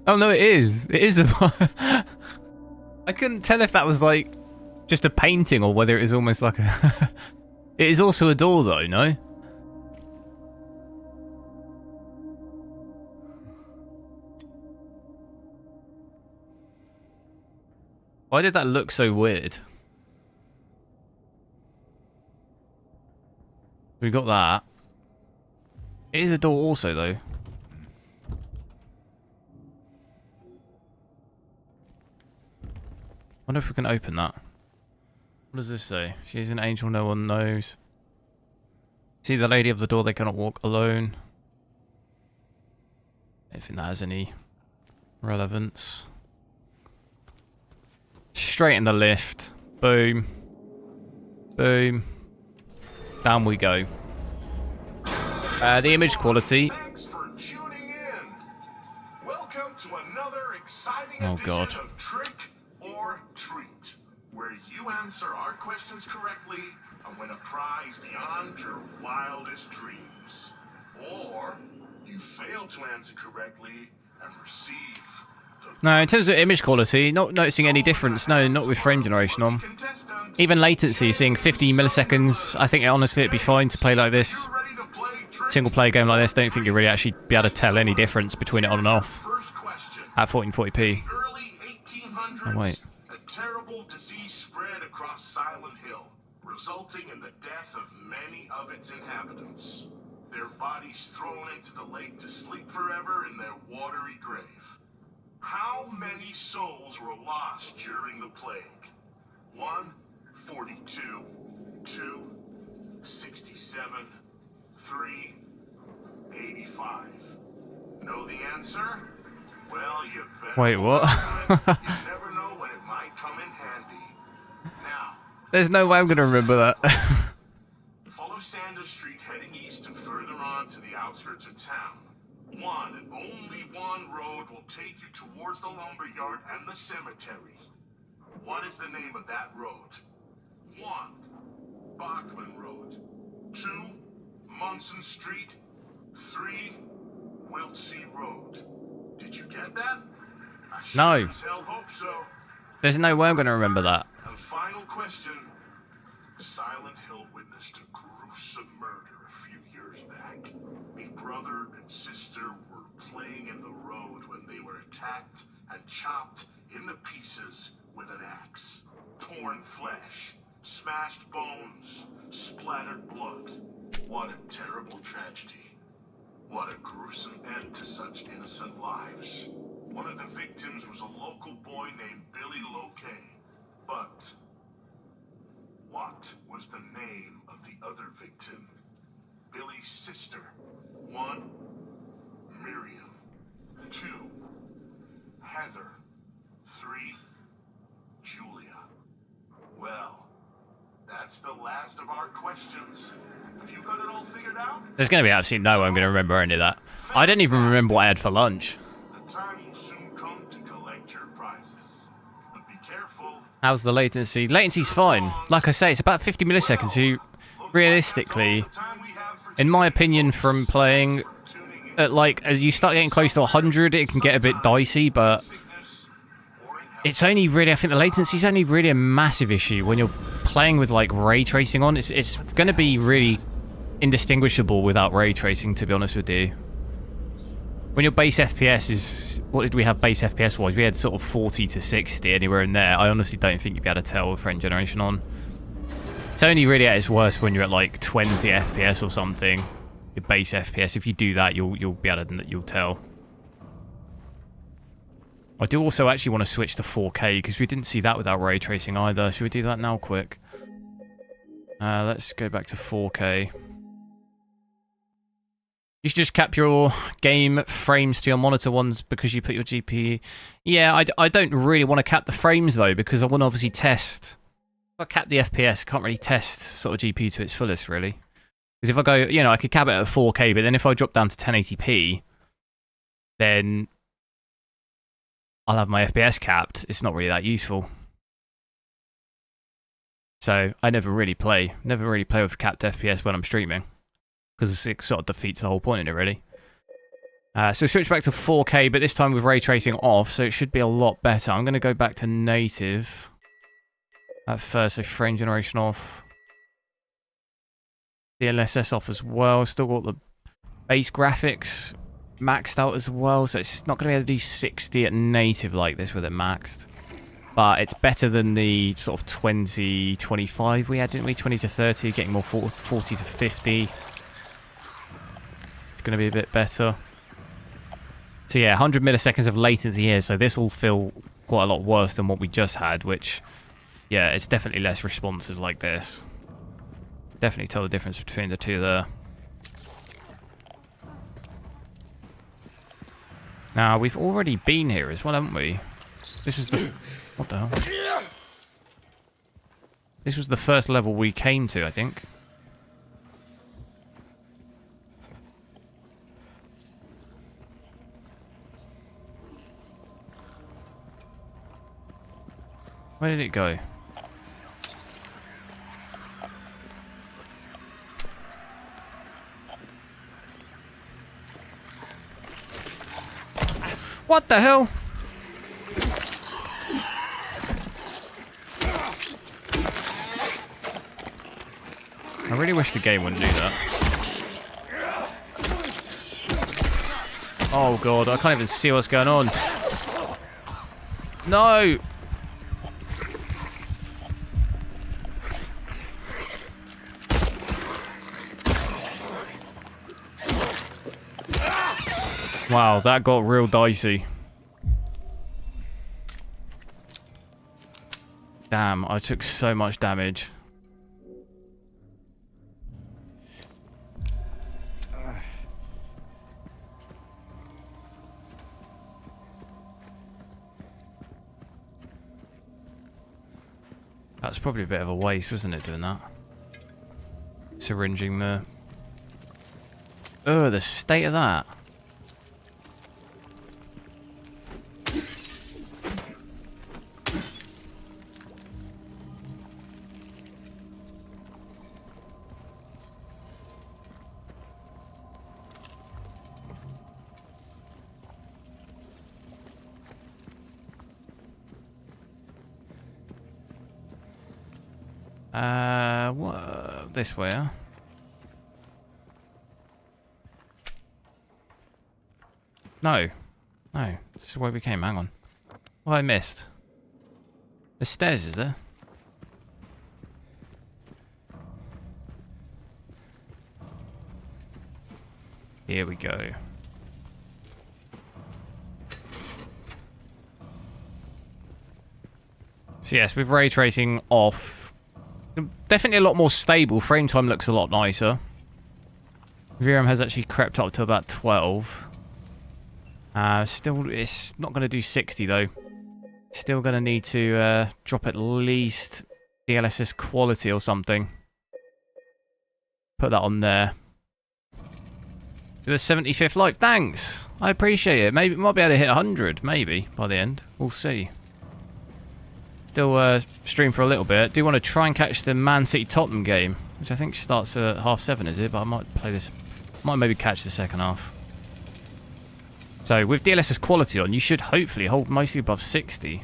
Oh no, it is. It is a I couldn't tell if that was like just a painting or whether it was almost like a It is also a door though, no? Why did that look so weird? We got that. It is a door also though. Wonder if we can open that. What does this say? She's an angel no one knows. See the lady of the door, they cannot walk alone. I don't think that has any relevance. Straight in the lift. Boom. Boom. Down we go. The image quality. Thanks for tuning in. Welcome to another exciting edition of Trick or Treat, where you answer our questions correctly and win a prize beyond your wildest dreams. Or you fail to answer correctly and receive the... No, in terms of image quality, not noticing any difference. No, not with frame generation on. Even latency, seeing 50 milliseconds, I think honestly it'd be fine to play like this. Single player game like this, don't think you'll really actually be able to tell any difference between it on and off at 1440p. Oh wait. A terrible disease spread across Silent Hill, resulting in the death of many of its inhabitants. Their bodies thrown into the lake to sleep forever in their watery grave. How many souls were lost during the plague? 1, 42, 2, 67, 3, 85. Know the answer? Well, you better. Wait, what? You never know when it might come in handy. Now, there's no way I'm gonna remember that. follow Sanders Street heading east and further on to the outskirts of town. One and only one road will take you towards the lumberyard and the cemetery. What is the name of that road? 1, Bachman Road. 2, Munson Street. 3, Wiltsey Road. Did you get that? I No. sure as hell hope so. There's no way I'm gonna remember that. And final question. Silent Hill witnessed a gruesome murder a few years back. A brother and sister were playing in the road when they were attacked and chopped into pieces with an axe. Torn flesh, smashed bones, splattered blood. What a terrible tragedy. What a gruesome end to such innocent lives. One of the victims was a local boy named Billy Loquet. But what was the name of the other victim? Billy's sister. 1, Miriam. 2, Heather. 3, Julia. Well, that's the last of our questions. Have you got it all figured out? There's gonna be absolutely no way I'm gonna remember any of that. I don't even remember what I had for lunch. The time will soon come to collect your prizes. But be careful. How's the latency? Latency's fine. Like I say, it's about 50 milliseconds. So realistically, in my opinion, from playing at like as you start getting close to 100, it can get a bit dicey. But it's only really, I think the latency's only really a massive issue when you're playing with like ray tracing on. It's going to be really indistinguishable without ray tracing, to be honest with you. when your base FPS is... What did we have base FPS wise? We had sort of 40 to 60, anywhere in there. I honestly don't think you'd be able to tell with frame generation on. It's only really at its worst when you're at like 20 FPS or something. Your base FPS. If you do that, you'll be able to... You'll tell. I do also actually want to switch to 4K because we didn't see that without ray tracing either. Should we do that now quick? Let's go back to 4K. You should just cap your game frames to your monitor ones because you put your GPU... Yeah, I don't really want to cap the frames though because I want to obviously test... If I cap the FPS, I can't really test sort of GPU to its fullest really. Because if I go, you know, I could cap it at 4K, but then if I drop down to 1080p, then I'll have my FPS capped. It's not really that useful. So I never really play with capped FPS when I'm streaming. Because it sort of defeats the whole point of it, really. So switch back to 4K, but this time with ray tracing off, so it should be a lot better. I'm going to go back to native at first, so frame generation off. DLSS off as well. Still got the base graphics maxed out as well, so it's not going to be able to do 60 at native like this with it maxed. But it's better than the sort of 20, 25 we had, didn't we? 20 to 30, getting more 40 to 50. It's going to be a bit better. So yeah, 100 milliseconds of latency here, so this will feel quite a lot worse than what we just had, which, yeah, it's definitely less responsive like this. Definitely tell the difference between the two there. Now, we've already been here as well, haven't we? This was the... What the hell? This was the first level we came to, I think. Where did it go? What the hell? I really wish the game wouldn't do that. Oh god, I can't even see what's going on. No! Wow, that got real dicey. Damn, I took so much damage. That's probably a bit of a waste, wasn't it, doing that? Syringing the... Oh, the state of that. What? This way, huh? No. No. This is where we came. Hang on. What have I missed? There's stairs, is there? Here we go. So yes, with ray tracing off, definitely a lot more stable. Frame time looks a lot nicer. VRAM has actually crept up to about 12. Still, it's not going to do 60 though. Still going to need to drop at least DLSS quality or something. Put that on there. The 75th like. Thanks. I appreciate it. Maybe might be able to hit 100. Maybe by the end. We'll see. Still stream for a little bit. Do want to try and catch the Man City Tottenham game, which I think starts at 7:30, is it? But I might play this. Might maybe catch the second half. So with DLSS quality on, you should hopefully hold mostly above 60.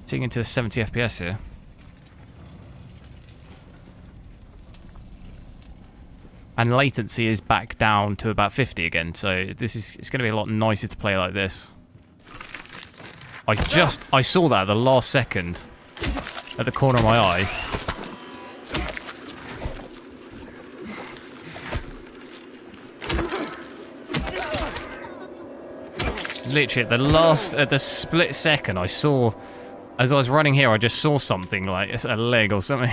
Seeing into the 70 FPS here. And latency is back down to about 50 again, so it's going to be a lot nicer to play like this. I saw that at the last second at the corner of my eye. Literally at the split second I saw, as I was running here, I just saw something like a leg or something.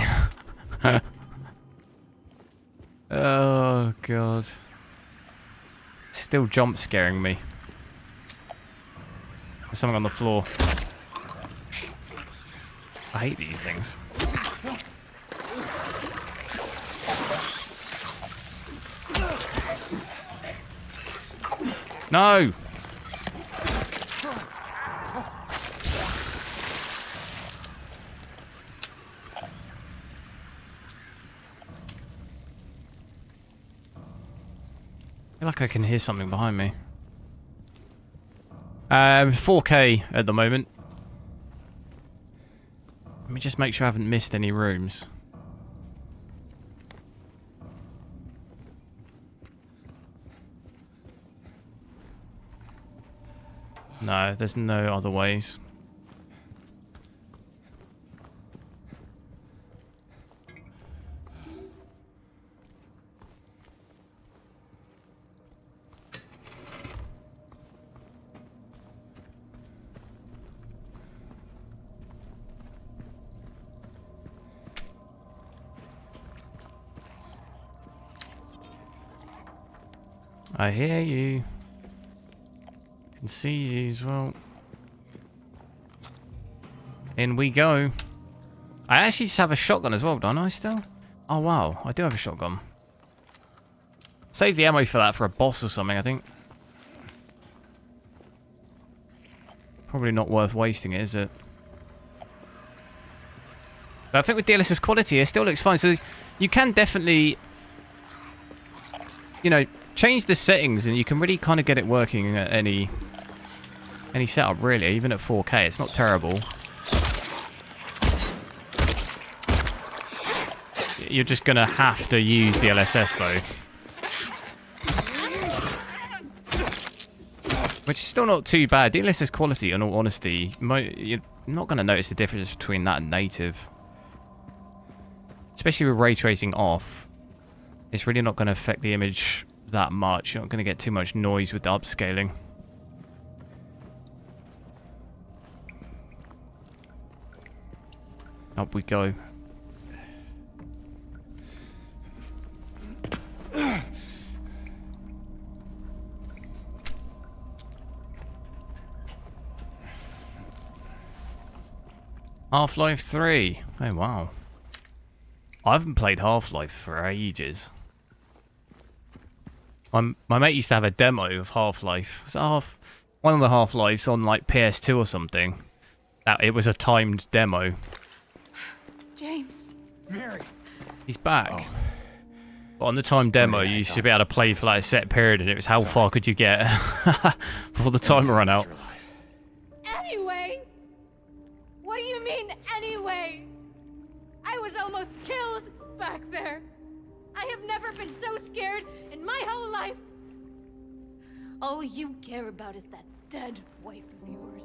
Oh god. Still jump scaring me. There's something on the floor. I hate these things. No! I feel like I can hear something behind me. 4K at the moment. Let me just make sure I haven't missed any rooms. No, there's no other ways. I hear you. Can see you as well. In we go. I actually just have a shotgun as well, don't I still? Oh wow, I do have a shotgun. Save the ammo for that for a boss or something, I think. Probably not worth wasting it, is it? But I think with DLSS quality, it still looks fine. So you can definitely, you know, change the settings and you can really kind of get it working at any setup, really. Even at 4K, it's not terrible. You're just going to have to use DLSS, though. Which is still not too bad. DLSS quality, in all honesty, you're not going to notice the difference between that and native. Especially with ray tracing off. It's really not going to affect the image that much. You're not going to get too much noise with the upscaling. Up we go. Half-Life 3. Oh wow. I haven't played Half-Life for ages. My mate used to have a demo of Half-Life. One of the Half-Lives on like PS2 or something. It was a timed demo. James. Mary. He's back. Oh. But on the timed demo, you used to be able to play for like a set period, and it was how far could you get before the timer ran out. Anyway? What do you mean, anyway? I was almost killed back there. I have never been so scared in my whole life. All you care about is that dead wife of yours.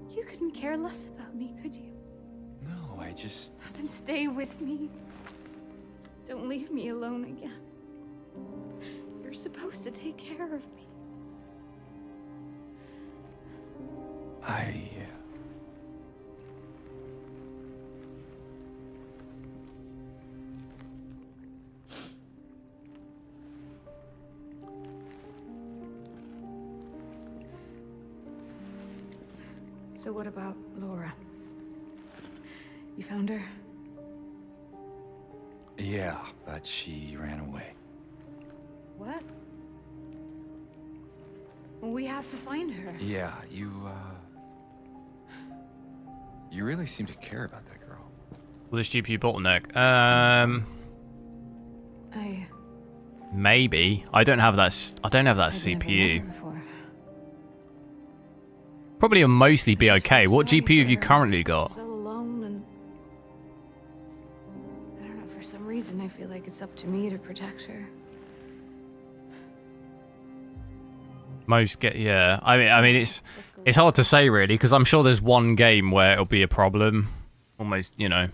You couldn't care less about me, could you? No, I just... Then stay with me. Don't leave me alone again. You're supposed to take care of me. So what about Laura? You found her? Yeah, but she ran away. What? Well, we have to find her. Yeah, you really seem to care about that girl. Well, this GPU bottleneck. Maybe. I don't have that CPU. Probably will mostly be okay. What GPU have you currently got? So alone and I don't know, for some reason reason, I feel like it's up to me to protect her. Yeah. I mean, it's hard to say really, because I'm sure there's one game where it'll be a problem. Almost, you know.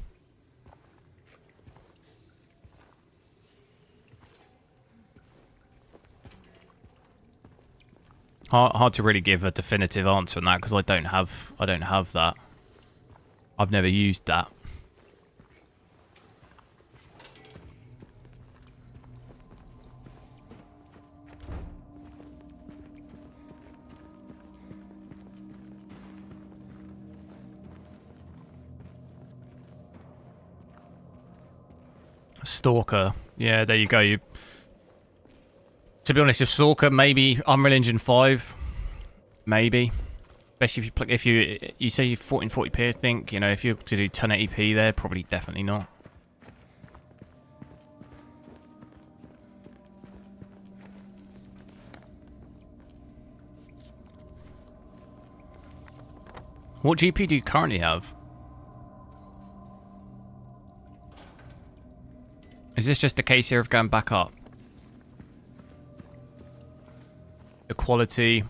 Hard to really give a definitive answer on that because I don't have that. I've never used that. Stalker. Yeah, there you go. To be honest, if Stalker, maybe Unreal Engine 5, maybe. Especially if you say 1440p, I think, you know, if you're to do 1080p there, probably definitely not. What GPU do you currently have? Is this just a case here of going back up? The quality.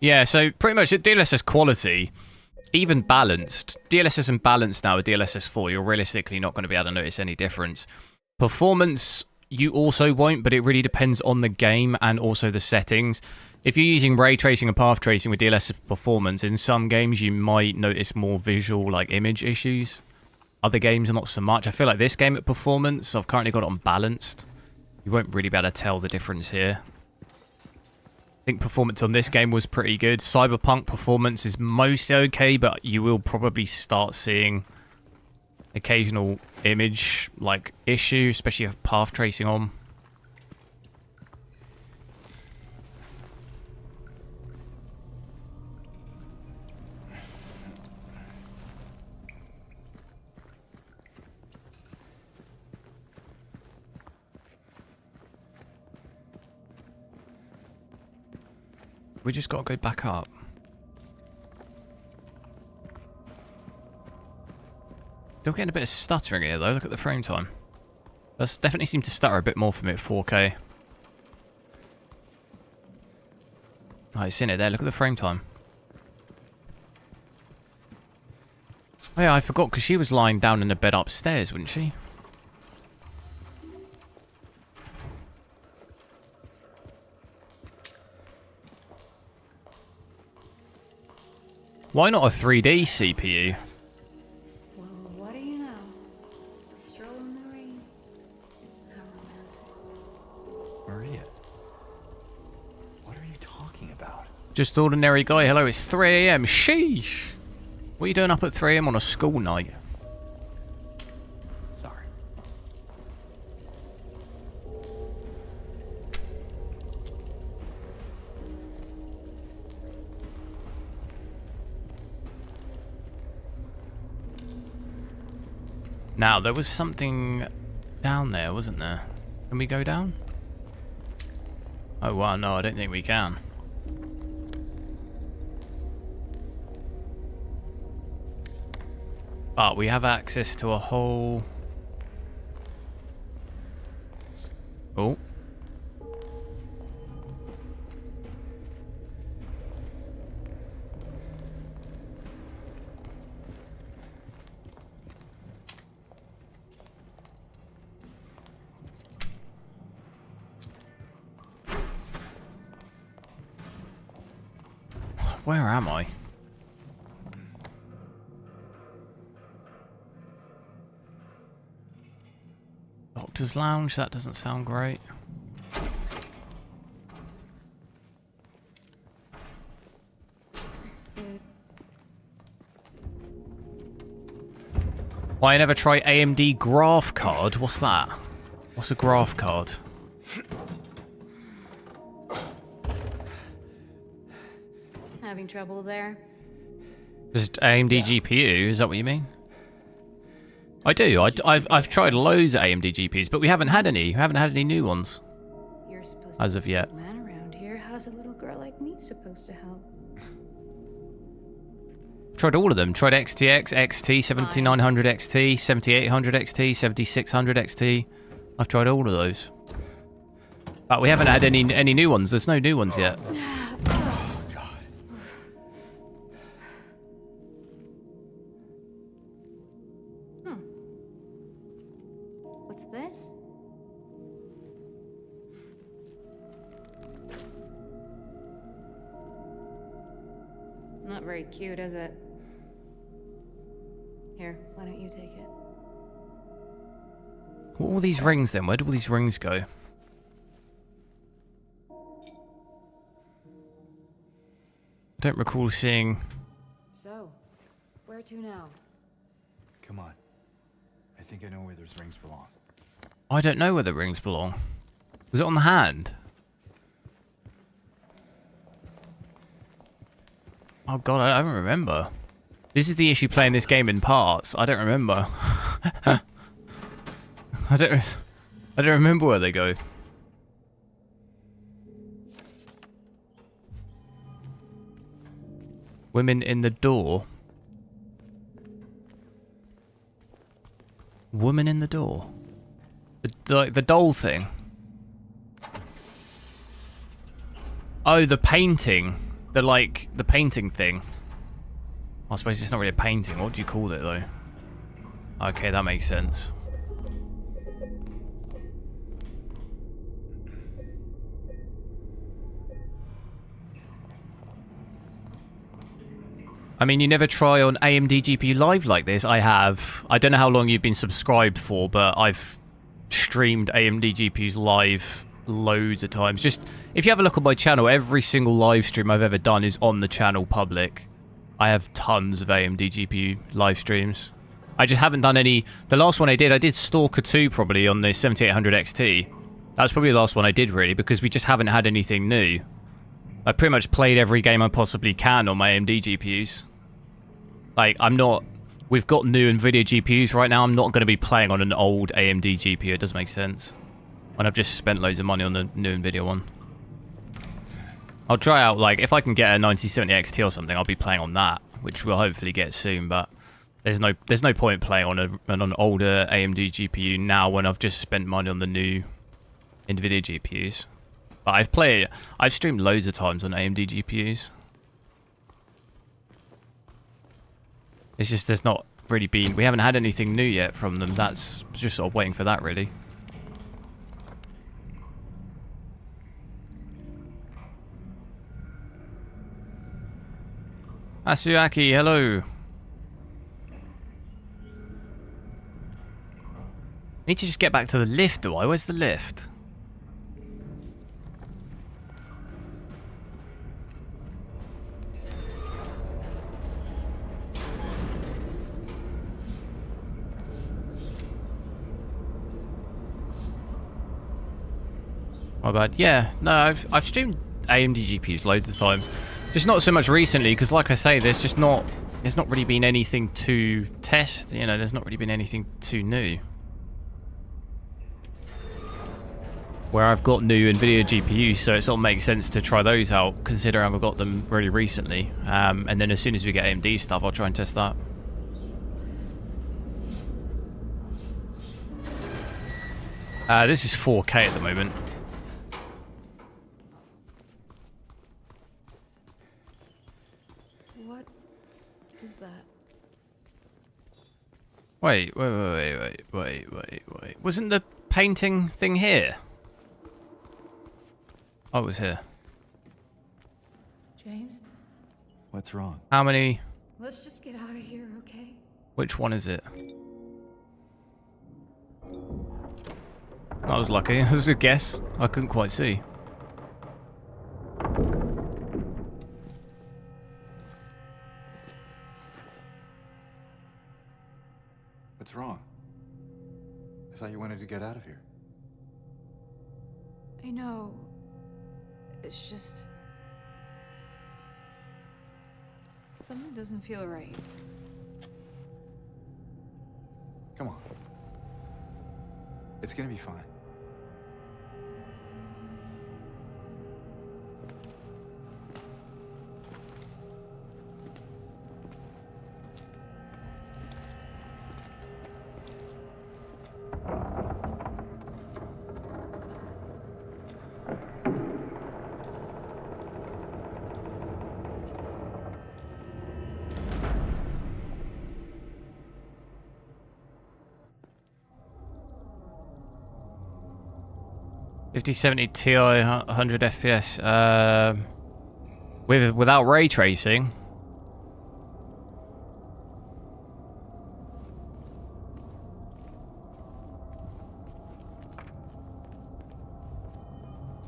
Yeah, so pretty much at DLSS quality, even balanced. DLSS and balanced now with DLSS 4, you're realistically not going to be able to notice any difference. Performance, you also won't, but it really depends on the game and also the settings. If you're using ray tracing and path tracing with DLSS performance, in some games you might notice more visual, like image issues. Other games are not so much. I feel like this game at performance, I've currently got it on balanced. You won't really be able to tell the difference here. I think performance on this game was pretty good. Cyberpunk performance is mostly okay, but you will probably start seeing occasional image like issue, especially if path tracing on. We just got to go back up. Still getting a bit of stuttering here though, look at the frame time. That's definitely seemed to stutter a bit more for me at 4K. Oh, it's in it there, look at the frame time. Oh yeah, I forgot because she was lying down in the bed upstairs, wasn't she? Why not a 3D CPU? Well, what do you know? A stroll in the rain. How romantic. Maria, what are you talking about? Just ordinary guy. Hello, it's 3 AM. Sheesh. What are you doing up at 3 AM on a school night? Sorry. Now, there was something down there, wasn't there? Can we go down? Oh, wow, no, I don't think we can. But we have access to a whole... Oh. Where am I? Doctor's Lounge? That doesn't sound great. Why I never try AMD graph card? What's that? What's a graph card? Having trouble there? Just AMD GPU? Is that what you mean? I do. I've tried loads of AMD GPUs, but we haven't had any. We haven't had any new ones You're supposed to as of yet. be a man around here. How's a little girl like me supposed to help? Tried all of them. Tried XTX, XT, 7900 XT, 7800 XT, 7600 XT. I've tried all of those. But we haven't had any new ones. There's no new ones yet. Oh, God. What's this? Not very cute, is it? Here, why don't you take it? What are all these rings then? Where do all these rings go? I don't recall seeing... So, where to now? Come on. I think I know where those rings belong. I don't know where the rings belong. Was it on the hand? Oh god, I don't remember. This is the issue playing this game in parts. I don't remember. I don't remember where they go. Women in the door. Woman in the door. The doll thing. Oh, the painting. The painting thing. I suppose it's not really a painting. What do you call it, though? Okay, that makes sense. I mean, you never try on AMD GPU Live like this. I have. I don't know how long you've been subscribed for, but I've streamed AMD GPUs live loads of times. Just, if you have a look at my channel, every single live stream I've ever done is on the channel public. I have tons of AMD GPU live streams. I just haven't done any... The last one I did Stalker 2 probably on the 7800 XT. That was probably the last one I did, really, because we just haven't had anything new. I pretty much played every game I possibly can on my AMD GPUs. Like, I'm not... We've got new Nvidia GPUs right now. I'm not going to be playing on an old AMD GPU. It doesn't make sense. When I've just spent loads of money on the new Nvidia one. I'll try out, like, if I can get a 9070 XT or something, I'll be playing on that, which we'll hopefully get soon, but there's no point playing on an older AMD GPU now when I've just spent money on the new Nvidia GPUs. But I've streamed loads of times on AMD GPUs. It's just there's not really been... We haven't had anything new yet from them. That's just sort of waiting for that, really. Asuaki, hello. Need to just get back to the lift, do I? Where's the lift? My bad. Yeah, no, I've streamed AMD GPUs loads of times. Just not so much recently, because like I say, there's not really been anything to test. You know, there's not really been anything too new. Where I've got new Nvidia GPUs, so it sort of makes sense to try those out, considering I've got them really recently. And then as soon as we get AMD stuff, I'll try and test that. This is 4K at the moment. What is that? Wait. Wasn't the painting thing here? Oh, it was here. James? What's wrong? How many? Let's just get out of here, okay? Which one is it? I was lucky. It was a guess. I couldn't quite see. What's wrong? I thought you wanted to get out of here. I know. It's just... something doesn't feel right. Come on. It's gonna be fine. 5070 Ti 100 FPS. Without ray tracing.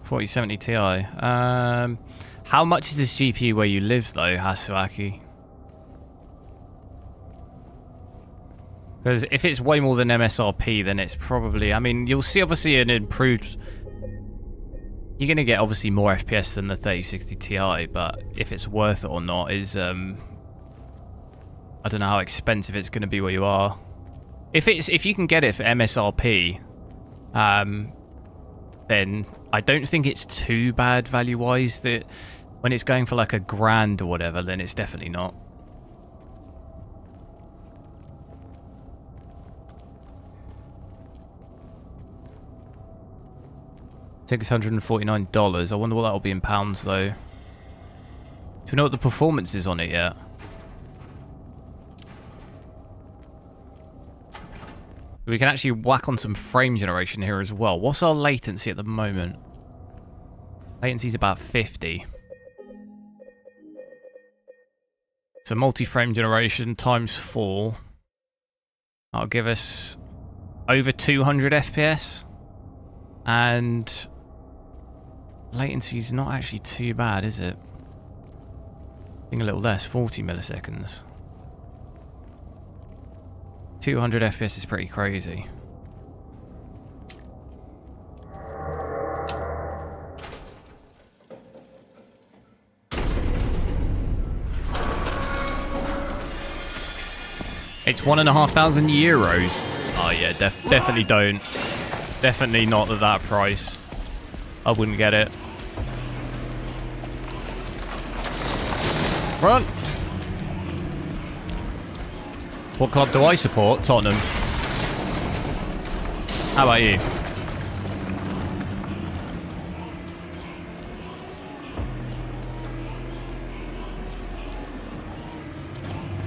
$4070 Ti. How much is this GPU where you live though, Hasuaki? Because if it's way more than MSRP, then it's probably... I mean, you'll see obviously an improved... You're going to get obviously more FPS than the 3060 Ti, but if it's worth it or not is... I don't know how expensive it's going to be where you are. If you can get it for MSRP, then I don't think it's too bad value-wise. That when it's going for like $1,000 or whatever, then it's definitely not. $649. I wonder what that'll be in pounds though. Do you know what the performance is on it yet? We can actually whack on some frame generation here as well. What's our latency at the moment? Latency's about 50. So multi-frame generation times 4. That'll give us over 200 FPS. And latency's not actually too bad, is it? I think a little less, 40 milliseconds. 200 FPS is pretty crazy. It's €1,500. Oh yeah, definitely don't. Definitely not at that price. I wouldn't get it. Run! What club do I support? Tottenham. How about you?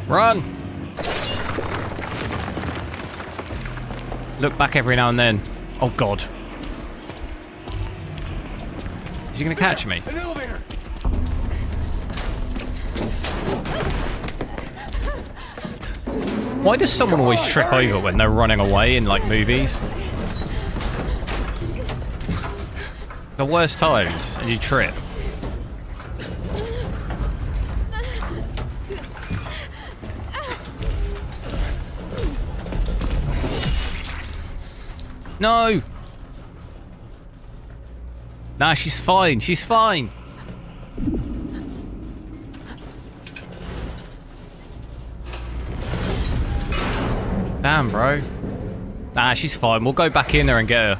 Run! Look back every now and then. Oh god. Is he gonna catch me? An elevator. Why does someone always trip over when they're running away in like movies? The worst times, and you trip. No! Nah, she's fine. She's fine. Damn, bro. Nah, she's fine. We'll go back in there and get her.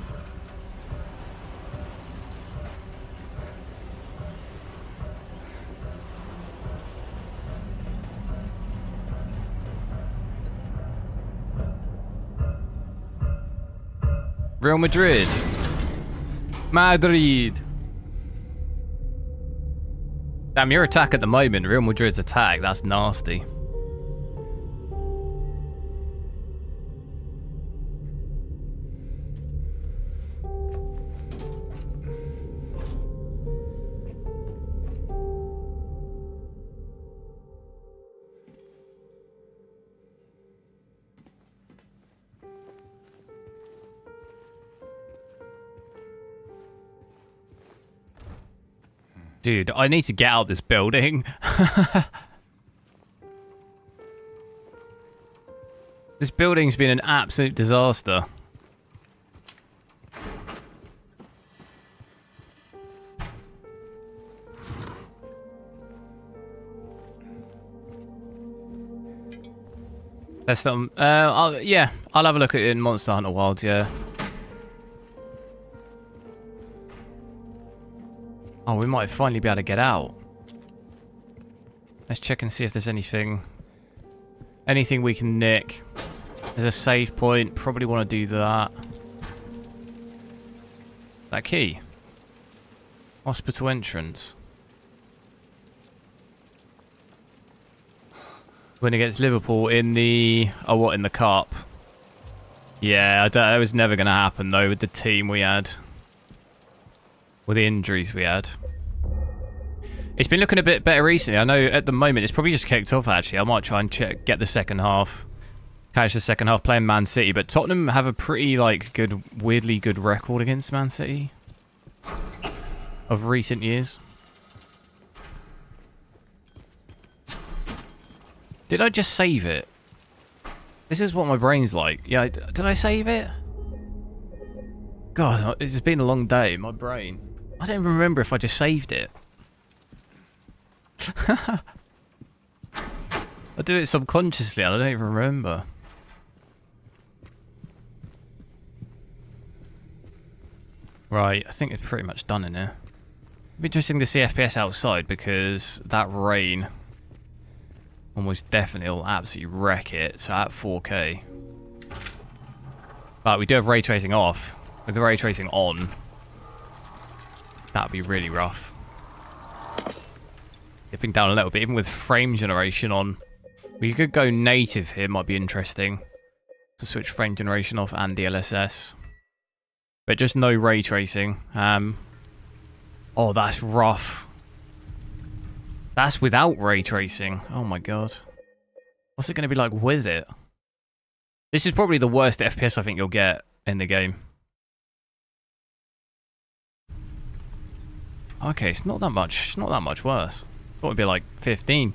Real Madrid. Madrid. Damn, your attack at the moment, Real Madrid's attack, that's nasty. Dude, I need to get out of this building. This building's been an absolute disaster. That's yeah, I'll have a look at it in Monster Hunter Wilds, yeah. Oh, we might finally be able to get out. Let's check and see if there's anything we can nick. There's a save point. Probably want to do that. That key. Hospital entrance. Win against Liverpool in the... Oh, what, in the cup? Yeah, that was never going to happen, though, with the team we had. with the injuries we had. It's been looking a bit better recently. I know at the moment it's probably just kicked off actually. I might try and get the second half. Catch the second half playing Man City, but Tottenham have a pretty like good, weirdly good record against Man City of recent years. Did I just save it? This is what my brain's like. Yeah, did I save it? God, it's been a long day. My brain. I don't even remember if I just saved it. I do it subconsciously. I don't even remember. Right, I think it's pretty much done in here. It'd be interesting to see FPS outside because that rain almost definitely will absolutely wreck it. So at 4K. But we do have ray tracing off. With the ray tracing on, that'd be really rough. Dipping down a little bit, even with frame generation on. We could go native here, might be interesting. To switch frame generation off and DLSS. But just no ray tracing. Oh, that's rough. That's without ray tracing. Oh my god. What's it going to be like with it? This is probably the worst FPS I think you'll get in the game. Okay, it's not that much. It's not that much worse. Thought it'd be like 15.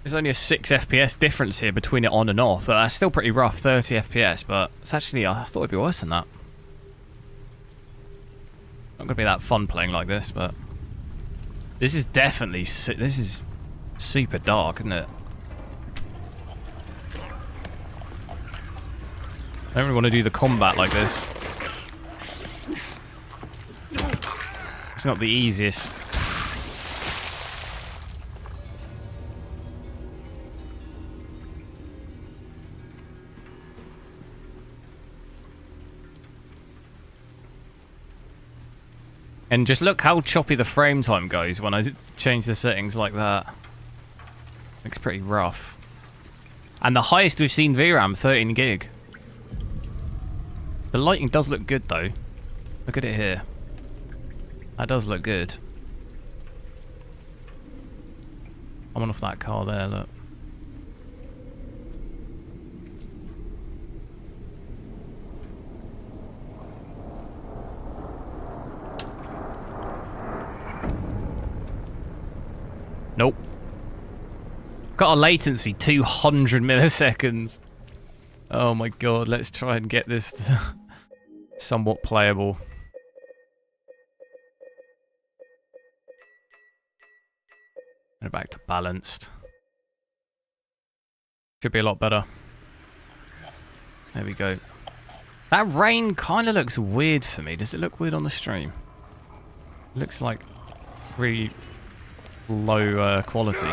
There's only a 6 FPS difference here between it on and off. But that's still pretty rough, 30 FPS. But it's actually, I thought it'd be worse than that. Not gonna be that fun playing like this, but this is definitely this is super dark, isn't it? I don't really want to do the combat like this. It's not the easiest. And just look how choppy the frame time goes when I change the settings like that. Looks pretty rough. And the highest we've seen VRAM, 13 gig. The lighting does look good though. Look at it here. That does look good. I'm on off that car there, look. Nope. Got a latency, 200 milliseconds. Oh my god, let's try and get this somewhat playable. And back to balanced. Should be a lot better. There we go. That rain kind of looks weird for me. Does it look weird on the stream? It looks like really low quality.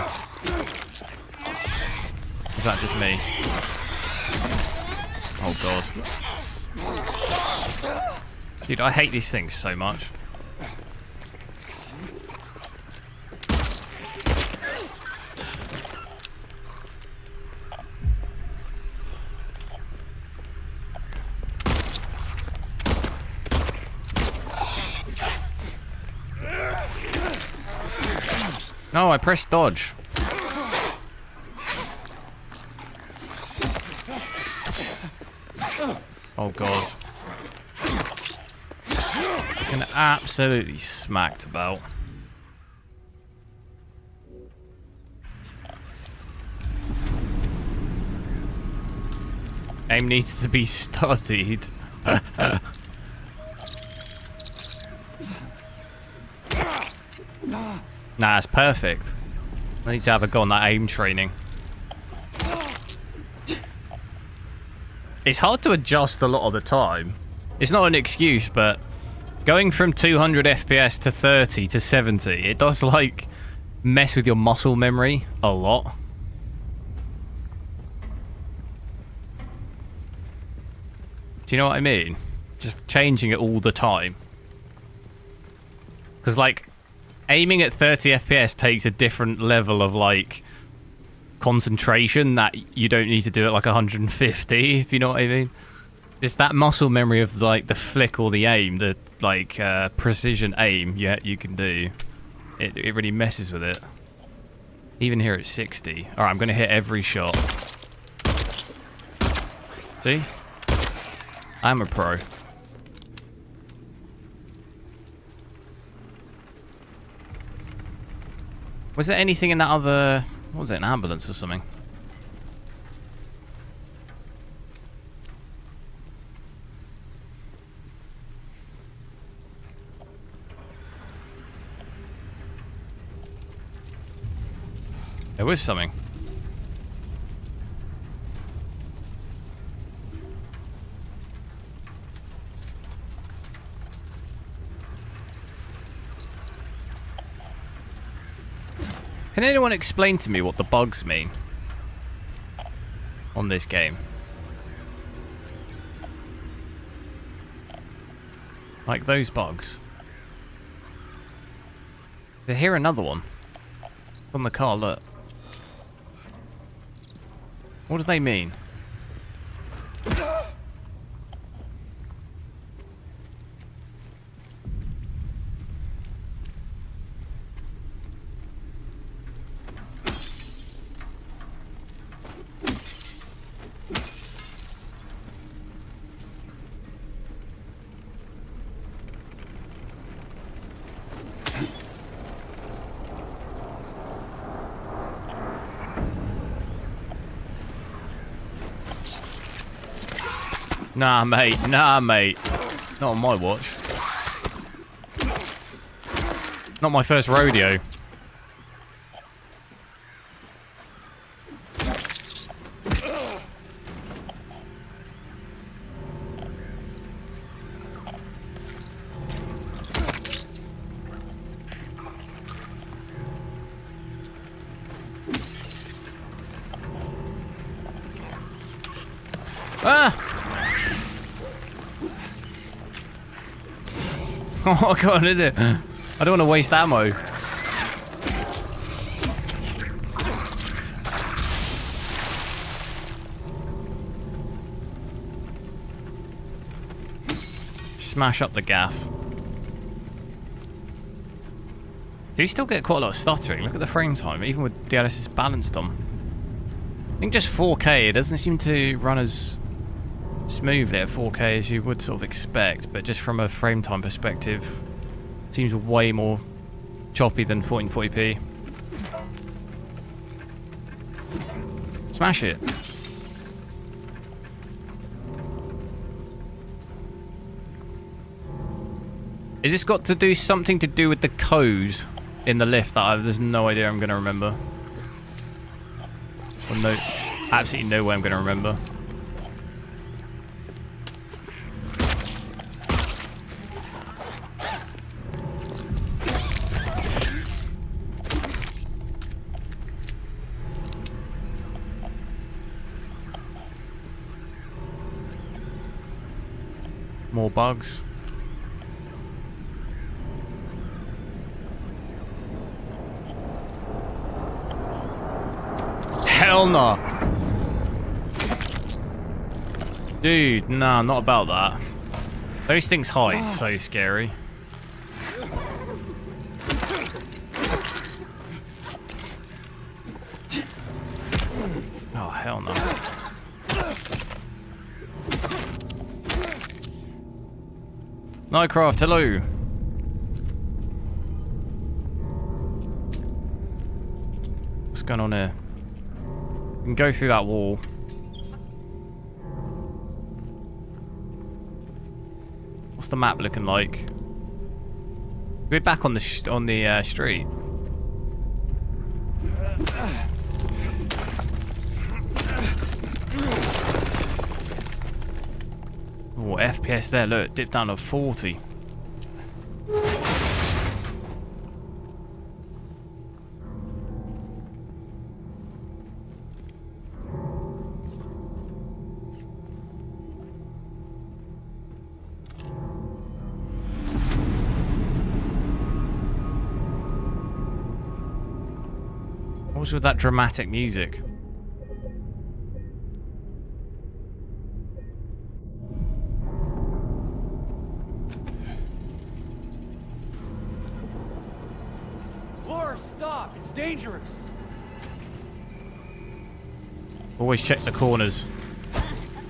Is that just me? Oh god. Dude, I hate these things so much. No, I pressed dodge. Oh god. Getting absolutely smacked about. Aim needs to be studied. Nah, it's perfect. I need to have a go on that aim training. It's hard to adjust a lot of the time. It's not an excuse, but going from 200 FPS to 30 to 70, it does like mess with your muscle memory a lot. Do you know what I mean? Just changing it all the time. Because like aiming at 30 FPS takes a different level of like concentration that you don't need to do at like 150, if you know what I mean. Just that muscle memory of like the flick or the aim, the like precision aim you can do. It really messes with it. Even here at 60. All right, I'm gonna hit every shot. See? I'm a pro. Was there anything in that other... What was it, an ambulance or something? There was something. Can anyone explain to me what the bugs mean on this game? Like those bugs. They hear another one on the car, look. What do they mean? Nah, mate. Nah, mate. Not on my watch. Not my first rodeo. Ah! Oh god, did it? I don't want to waste ammo. Smash up the gaff. Do you still get quite a lot of stuttering? Look at the frame time, even with DLSS balanced on. I think just 4K, it doesn't seem to run as smoothly at 4K as you would sort of expect, but just from a frame time perspective, it seems way more choppy than 1440p. Smash it. Is this got to do something to do with the code in the lift that there's no idea I'm going to remember? Or no, absolutely no way I'm going to remember. More bugs. Hell no. Dude, nah, not about that. Those things hide, so scary. Oh, hell no. Nightcraft, hello. What's going on here? We can go through that wall. What's the map looking like? We're back on the street. Oh, FPS there, look, dipped down to 40. What was with that dramatic music? stop. It's dangerous. Always check the corners.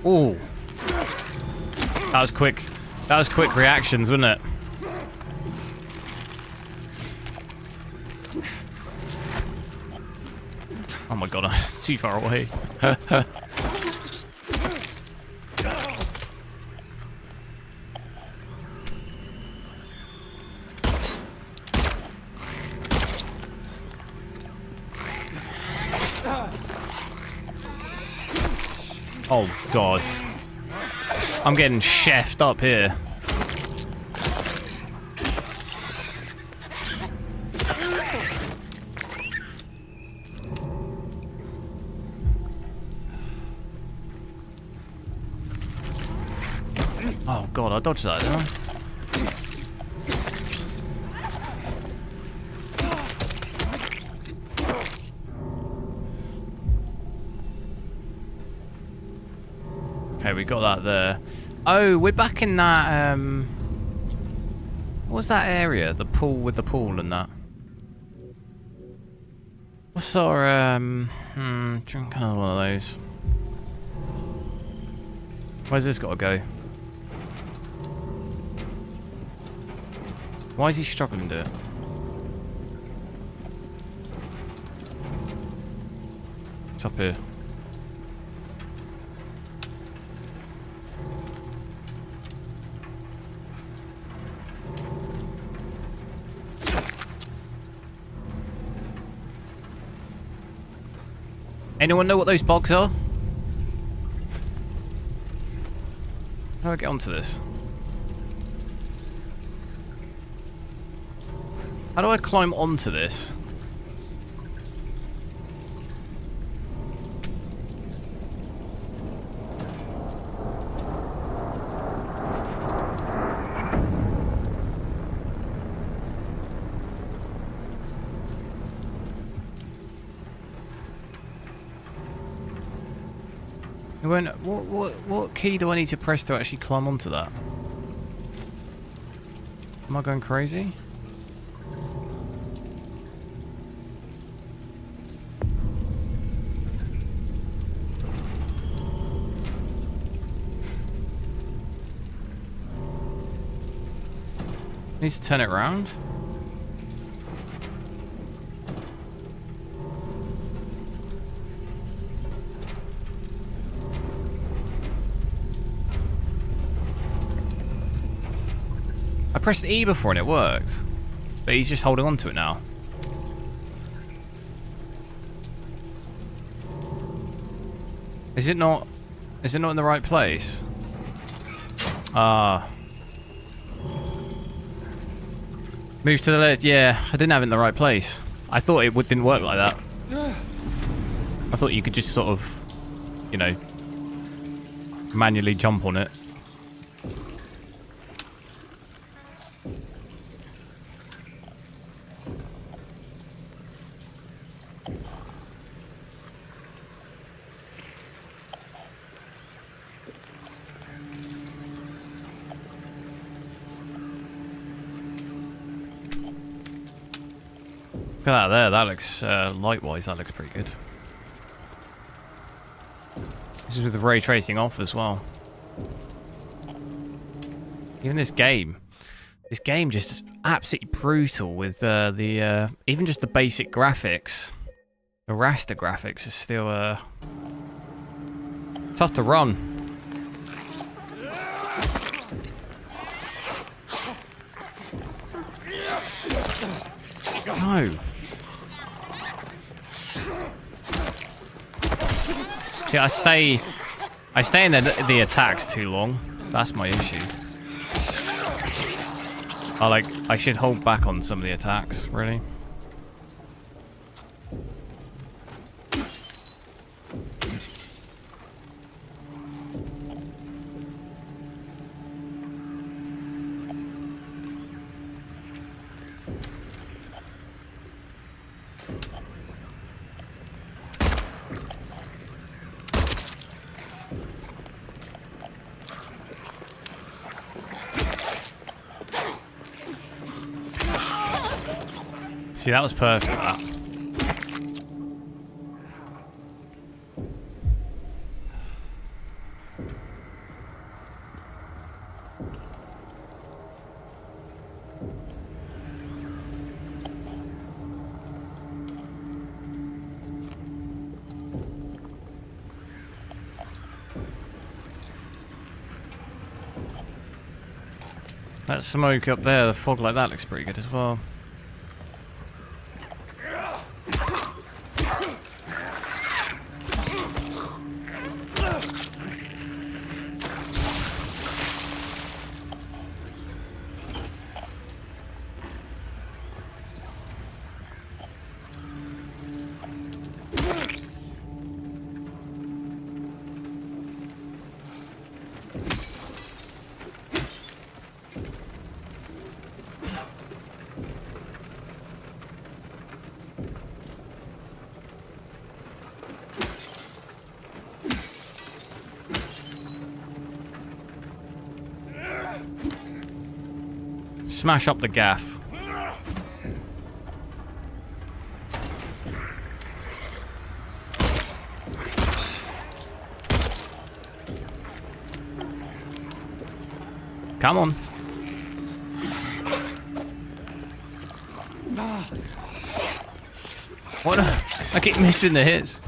Ooh. That was quick. That was quick reactions, wasn't it? Oh my god, I'm too far away. Oh god. I'm getting chefed up here. Oh god, I dodged that, didn't I? Okay, we got that there. Oh, we're back in that, what was that area? The pool with the pool and that. What's our, drink another one of those. Where's this got to go? Why is he struggling to do it? It's up here. Anyone know what those bogs are? How do I get onto this? How do I climb onto this? What key do I need to press to actually climb onto that? Am I going crazy? Needs to turn it around. I pressed E before and it worked, but he's just holding on to it now. Is it not in the right place? Ah. Move to the left. Yeah, I didn't have it in the right place. I thought it didn't work like that. I thought you could just sort of, you know, manually jump on it. Look at that there, that looks, light-wise, that looks pretty good. This is with the ray tracing off as well. Even this game just is absolutely brutal with even just the basic graphics. The raster graphics is still, tough to run. No. See, I stay in the attacks too long. That's my issue. I should hold back on some of the attacks, really. See, that was perfect, that. That smoke up there, the fog like that looks pretty good as well. Smash up the gaff. Come on. What? I keep missing the hits.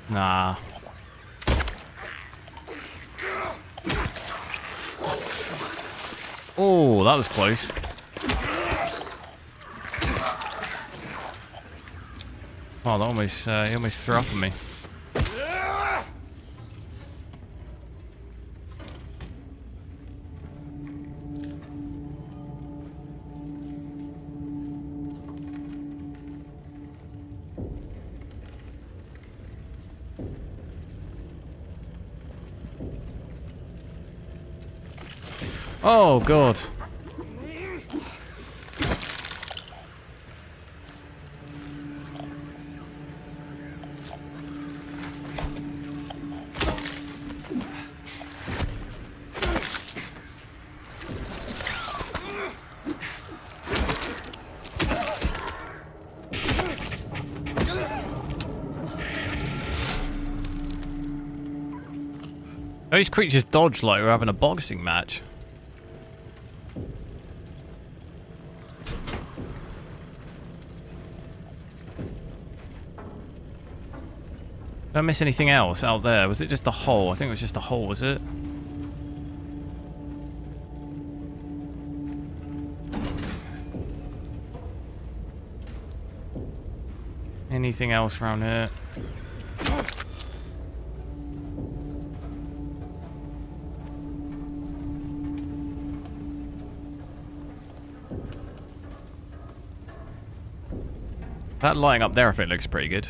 Nah. Oh, that was close. Oh, that almost, he almost threw up on me. Oh, God. Those creatures dodge like we're having a boxing match. Did I miss anything else out there? Was it just a hole? I think it was just a hole, was it? Anything else around here? That lighting up there, I think, looks pretty good.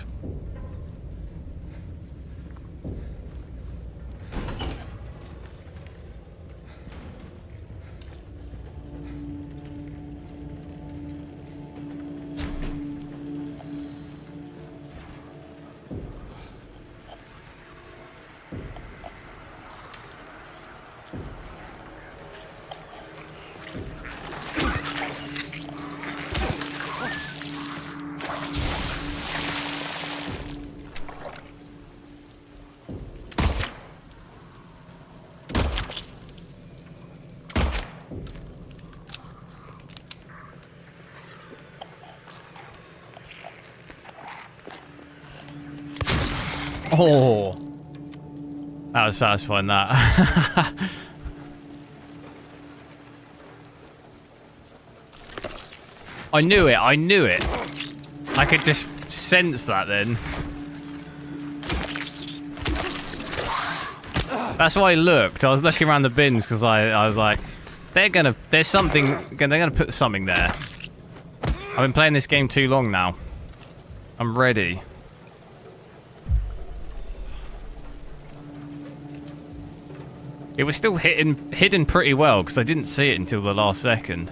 Oh, that was satisfying, that. I knew it, I knew it. I could just sense that then. That's why I looked. I was looking around the bins because I was like, they're gonna put something there. I've been playing this game too long now. I'm ready. It was still hidden pretty well because I didn't see it until the last second.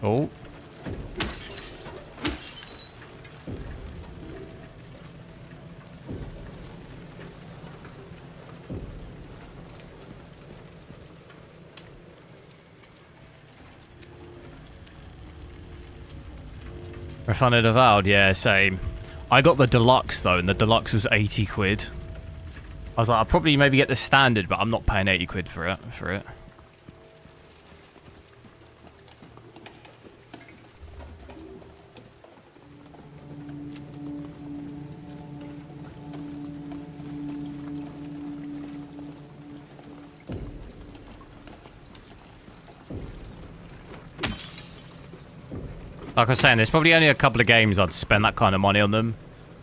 Oh. Refunded avowed, yeah, same. I got the deluxe though, and the deluxe was 80 quid. I was like, I'll probably maybe get the standard, but I'm not paying 80 quid for it. Like I was saying, there's probably only a couple of games I'd spend that kind of money on them.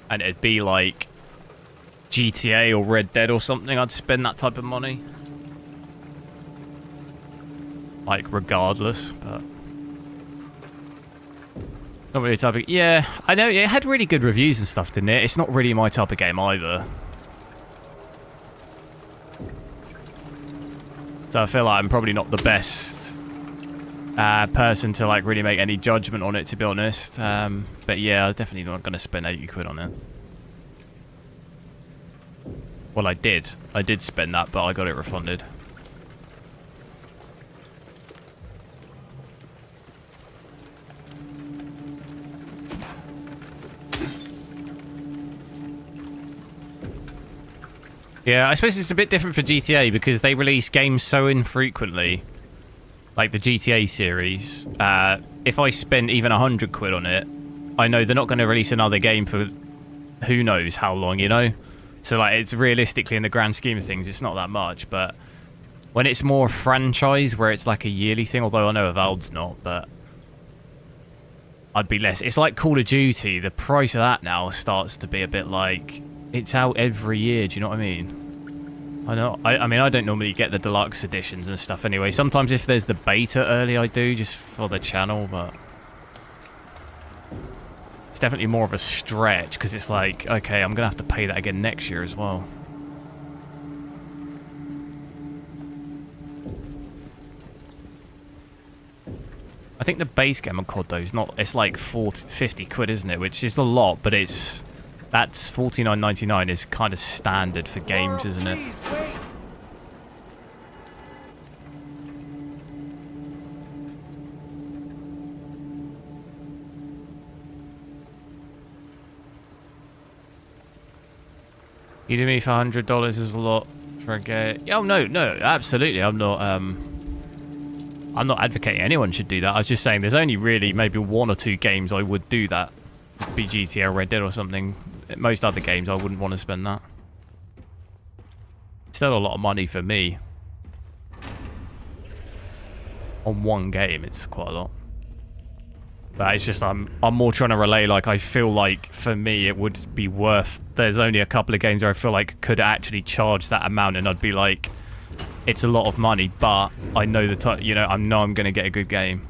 And it'd be like GTA or Red Dead or something. I'd spend that type of money. Like, regardless, but... Not really type of... Yeah, I know, it had really good reviews and stuff, didn't it? It's not really my type of game either. So I feel like I'm probably not the best person to like really make any judgment on it, to be honest. But yeah, I was definitely not going to spend 80 quid on it. Well, I did spend that, but I got it refunded. Yeah, I suppose it's a bit different for GTA because they release games so infrequently. Like the GTA series. If I spend even 100 quid on it, I know they're not going to release another game for who knows how long, you know? So like, it's realistically, in the grand scheme of things, it's not that much, but when it's more franchise, where it's like a yearly thing, although I know Avowed's not, but I'd be less. It's like Call of Duty, the price of that now starts to be a bit like, it's out every year, do you know what I mean? I know. I mean, I don't normally get the deluxe editions and stuff anyway. Sometimes if there's the beta early, I do, just for the channel, but it's definitely more of a stretch, because it's like, okay, I'm going to have to pay that again next year as well. I think the base game on COD, though, is not... It's like 50 quid, isn't it? Which is a lot, but it's... That's $49.99 is kind of standard for games, isn't it? You do me for $100 is a lot for a game. Oh no, absolutely. I'm not advocating anyone should do that. I was just saying there's only really maybe one or two games I would do that. Be GTA or Red Dead or something. Most other games I wouldn't want to spend that. Still a lot of money for me. On one game, it's quite a lot. But it's just I'm more trying to relay, like, I feel like for me it would be worth... There's only a couple of games where I feel like could actually charge that amount, and I'd be like, it's a lot of money, but I know you know, I know I'm going to get a good game.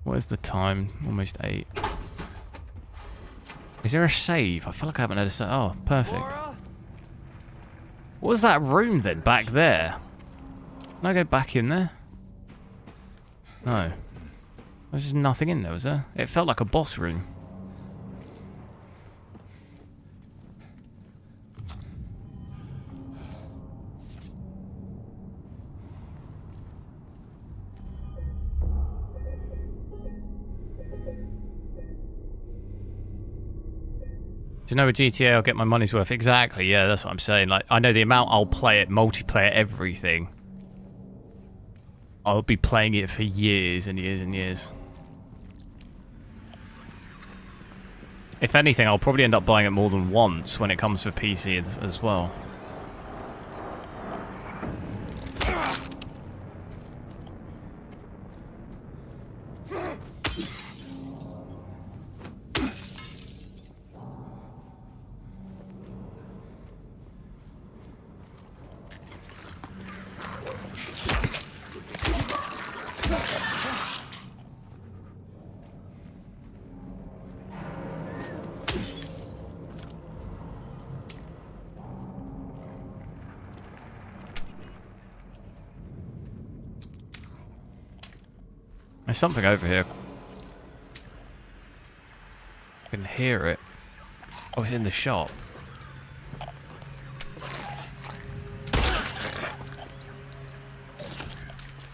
What is the time? Almost 8. Is there a save? I feel like I haven't had a save. Oh, perfect. What was that room then, back there? Can I go back in there? No. There's just nothing in there, was there? It felt like a boss room. Do you know with GTA I'll get my money's worth? Exactly, yeah, that's what I'm saying. Like, I know the amount I'll play it, multiplayer, everything. I'll be playing it for years and years and years. If anything, I'll probably end up buying it more than once when it comes for PC as well. There's something over here. I can hear it. Oh, it's in the shop. What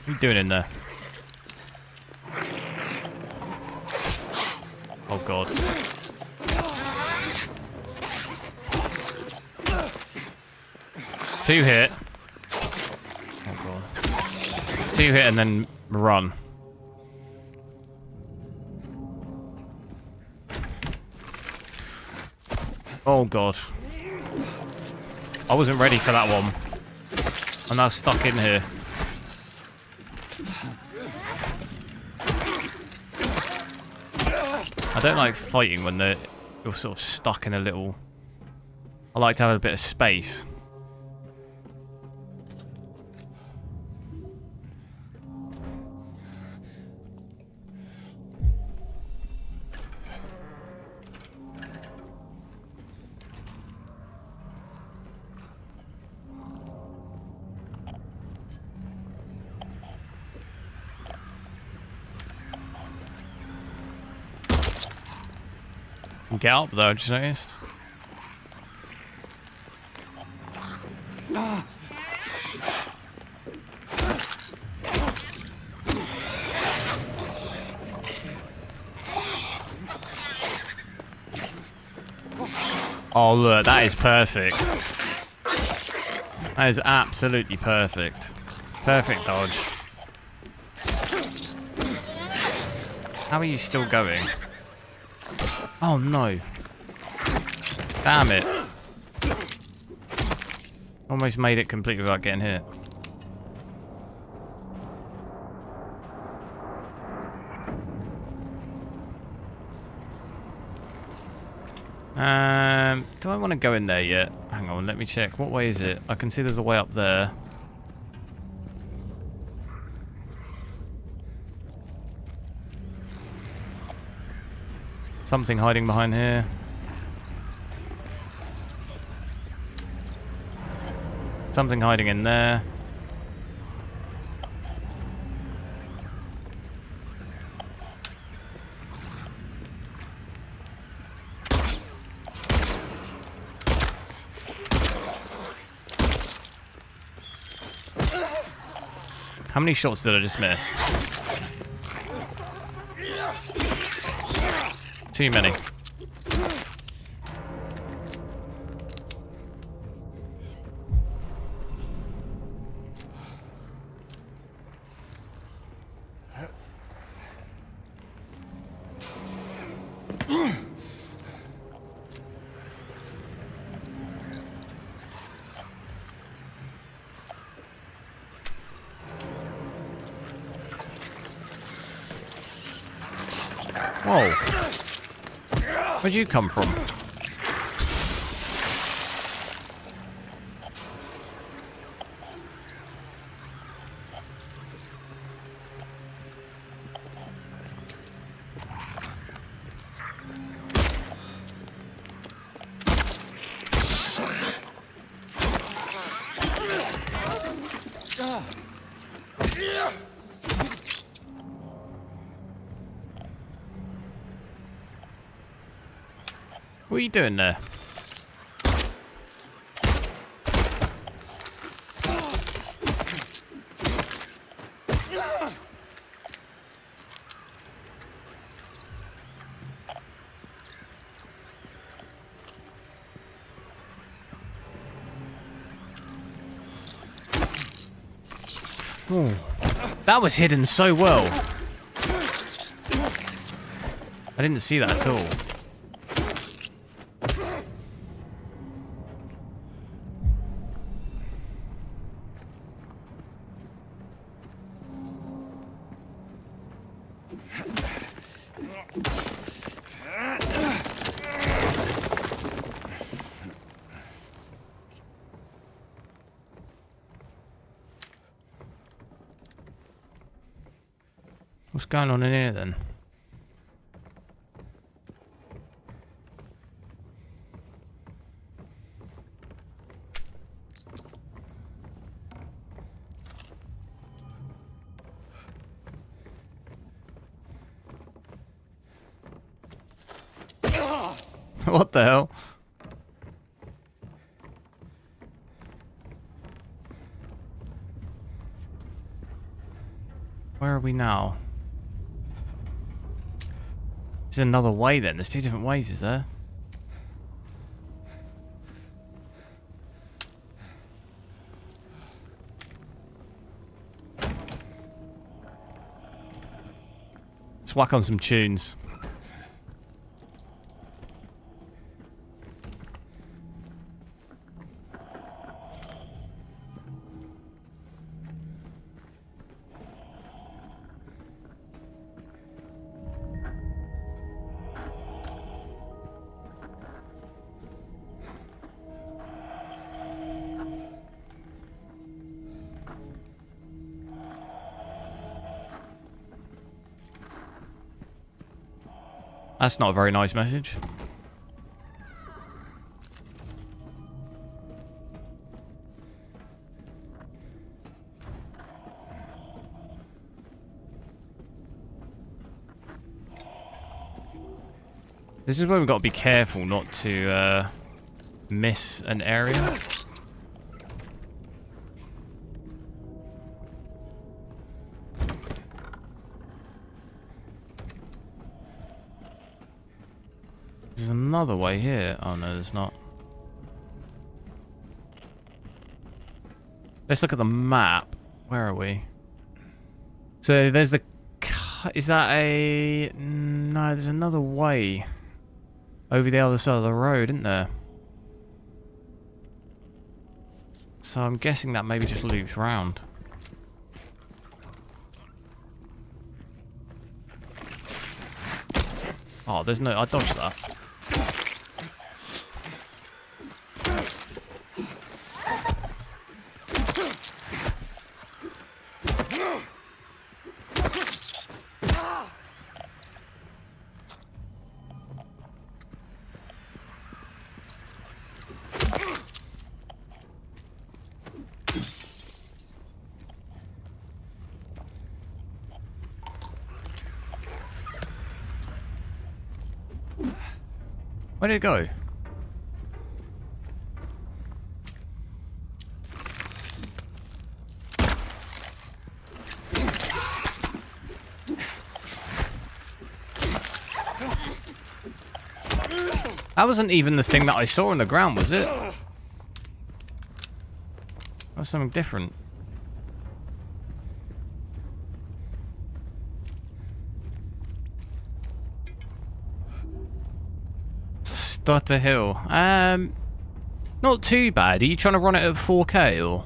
are you doing in there? Oh god. Two hit. Oh god. Two hit and then run. Oh god. I wasn't ready for that one. I'm now stuck in here. I don't like fighting when you're sort of stuck in a little... I like to have a bit of space. Get up though, I just noticed. Oh look, that is perfect. That is absolutely perfect. Perfect dodge. How are you still going? Oh no. Damn it. Almost made it completely without getting hit. Do I want to go in there yet? Hang on, let me check. What way is it? I can see there's a way up there. Something hiding behind here. Something hiding in there. How many shots did I just miss? Too many. Whoa. Where'd you come from? What are you doing there? Ooh, that was hidden so well. I didn't see that at all. What's going on in here then? What the hell? Where are we now? There's another way then. There's two different ways, is there? Let's whack on some tunes. That's not a very nice message. This is where we've got to be careful not to miss an area. There's another way here. Oh no, there's not. Let's look at the map. Where are we? So there's the... Is that a... No, there's another way. Over the other side of the road, isn't there? So I'm guessing that maybe just loops round. Oh, there's no... I dodged that. Where did it go? That wasn't even the thing that I saw on the ground, was it? That was something different. Stutter Hill. Not too bad. Are you trying to run it at 4K or?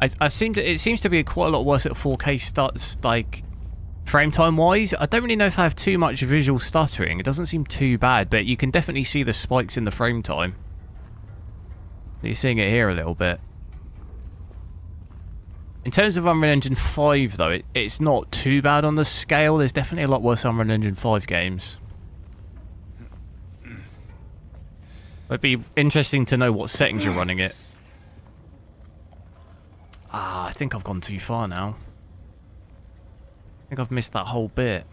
It seems to be quite a lot worse at 4K starts like frame time wise. I don't really know if I have too much visual stuttering. It doesn't seem too bad, but you can definitely see the spikes in the frame time. You're seeing it here a little bit. In terms of Unreal Engine 5 though, it's not too bad on the scale. There's definitely a lot worse Unreal Engine 5 games. It'd be interesting to know what settings you're running it. Ah, I think I've gone too far now. I think I've missed that whole bit.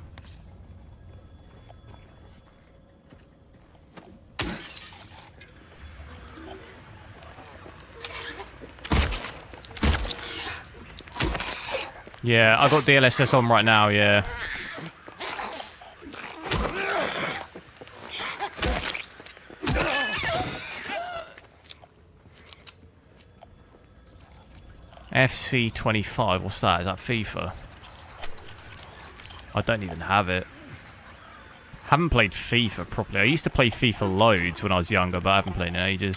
Yeah, I've got DLSS on right now, yeah. FC25, what's that? Is that FIFA? I don't even have it. Haven't played FIFA properly. I used to play FIFA loads when I was younger, but I haven't played in ages.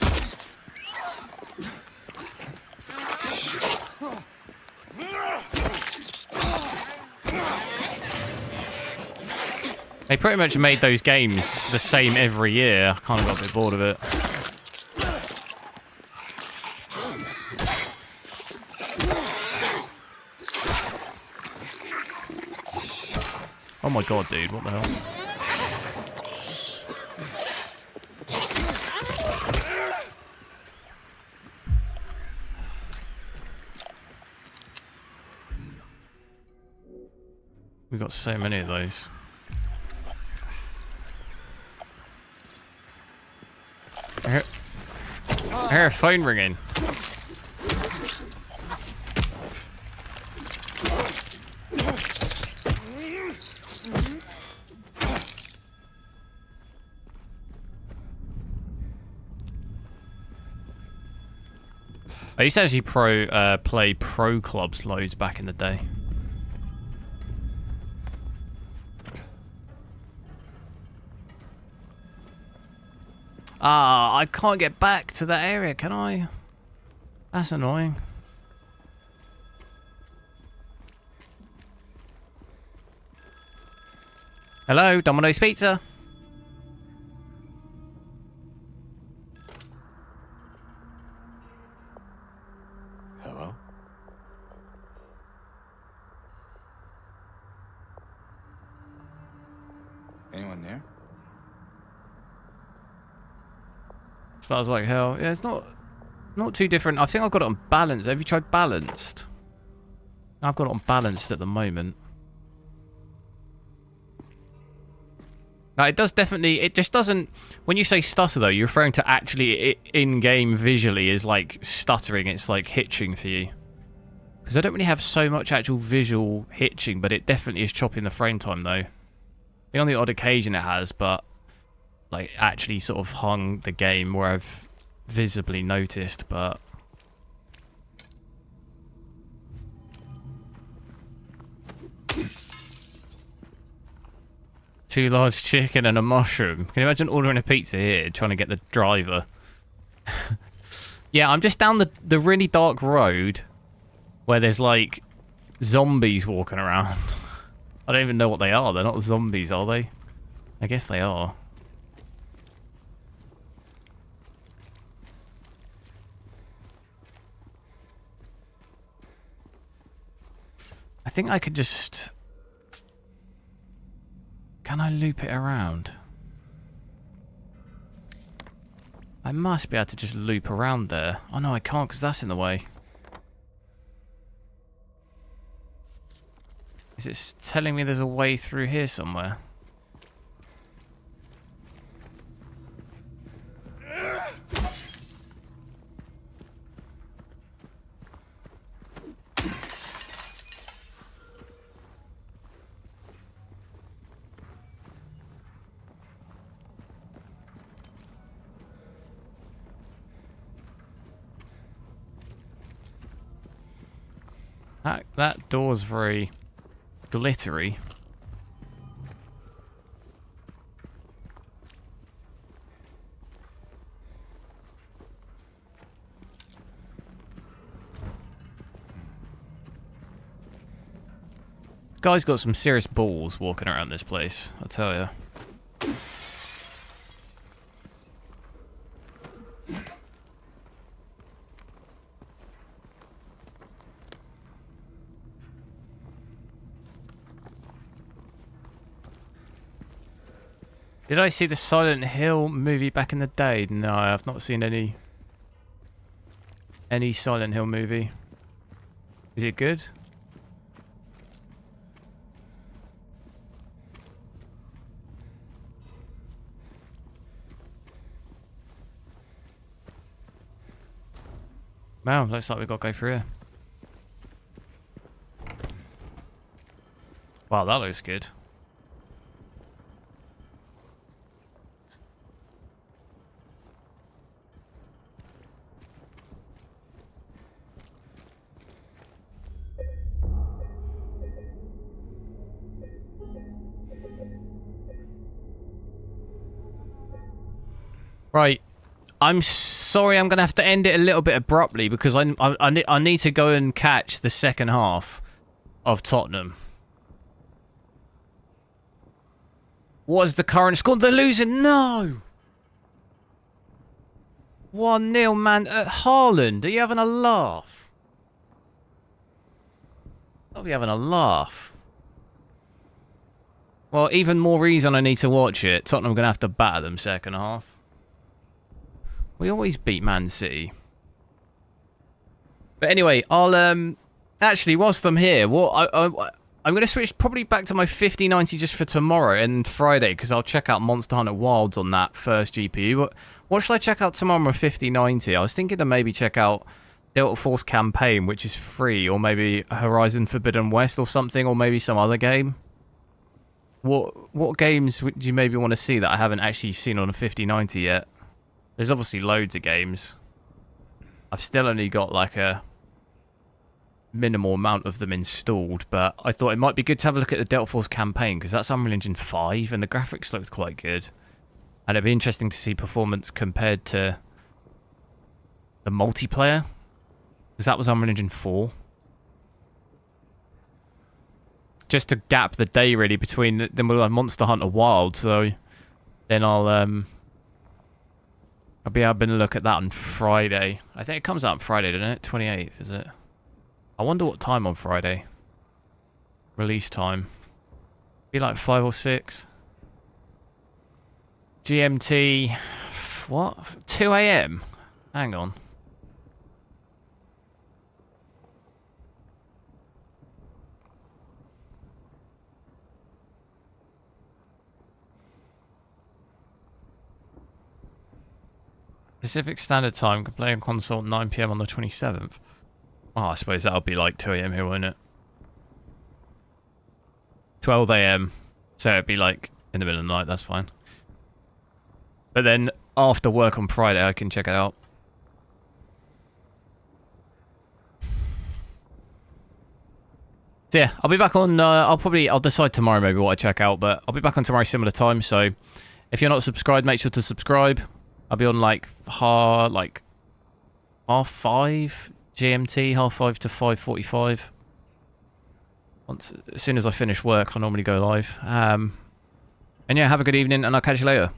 They pretty much made those games the same every year. I kind of got a bit bored of it. Oh my god, dude, what the hell? We've got so many of those. I hear a phone ringing. I used to actually play pro clubs loads back in the day. Ah, I can't get back to that area, can I? That's annoying. Hello, Domino's Pizza. Hello? Anyone there? Stars like hell. Yeah, it's not too different. I think I've got it on balanced. Have you tried balanced? I've got it on balanced at the moment. Now, it does definitely... It just doesn't... When you say stutter, though, you're referring to actually in-game visually is like stuttering. It's like hitching for you. Because I don't really have so much actual visual hitching, but it definitely is chopping the frame time, though. I think on the odd occasion it has, but... like actually sort of hung the game where I've visibly noticed, but too large chicken and a mushroom. Can you imagine ordering a pizza here, trying to get the driver? Yeah, I'm just down the really dark road where there's like zombies walking around. I don't even know what they are. They're not zombies, are they? I guess they are. I think I could just... Can I loop it around? I must be able to just loop around there. Oh no, I can't because that's in the way. Is it telling me there's a way through here somewhere? That door's very glittery. Guy's got some serious balls walking around this place, I tell you. Did I see the Silent Hill movie back in the day? No, I've not seen any Silent Hill movie. Is it good? Wow, looks like we've got to go through here. Wow, that looks good. Right, I'm sorry I'm going to have to end it a little bit abruptly because I need to go and catch the second half of Tottenham. What is the current score? They're losing. No! 1-0, man. Haaland, are you having a laugh? I'll be having a laugh. Well, even more reason I need to watch it. Tottenham are going to have to batter them second half. We always beat Man City. But anyway, I'll actually whilst I'm here, I'm going to switch probably back to my 5090 just for tomorrow and Friday because I'll check out Monster Hunter Wilds on that first GPU. What should I check out tomorrow on 5090? I was thinking to maybe check out Delta Force Campaign, which is free, or maybe Horizon Forbidden West or something, or maybe some other game. What games do you maybe want to see that I haven't actually seen on a 5090 yet? There's obviously loads of games. I've still only got like a minimal amount of them installed, but I thought it might be good to have a look at the Delta Force Campaign, because that's Unreal Engine 5 and the graphics looked quite good. And it'd be interesting to see performance compared to the multiplayer, because that was Unreal Engine 4. Just to gap the day really between then we'll have Monster Hunter Wild, so then I'll be able to look at that on Friday. I think it comes out on Friday, doesn't it? 28th, is it? I wonder what time on Friday. Release time. Be like 5 or 6. GMT. What? 2 AM? Hang on. Pacific Standard Time, can play on console at 9 PM on the 27th. Oh, I suppose that'll be like 2 AM here, won't it? 12 AM. So it'd be like in the middle of the night, that's fine. But then after work on Friday, I can check it out. So yeah, I'll be back on, I'll decide tomorrow maybe what I check out, but I'll be back on tomorrow similar time, so if you're not subscribed, make sure to subscribe. I'll be on like half 5 GMT, half 5 to 5:45. As soon as I finish work, I normally go live. And yeah, have a good evening, and I'll catch you later.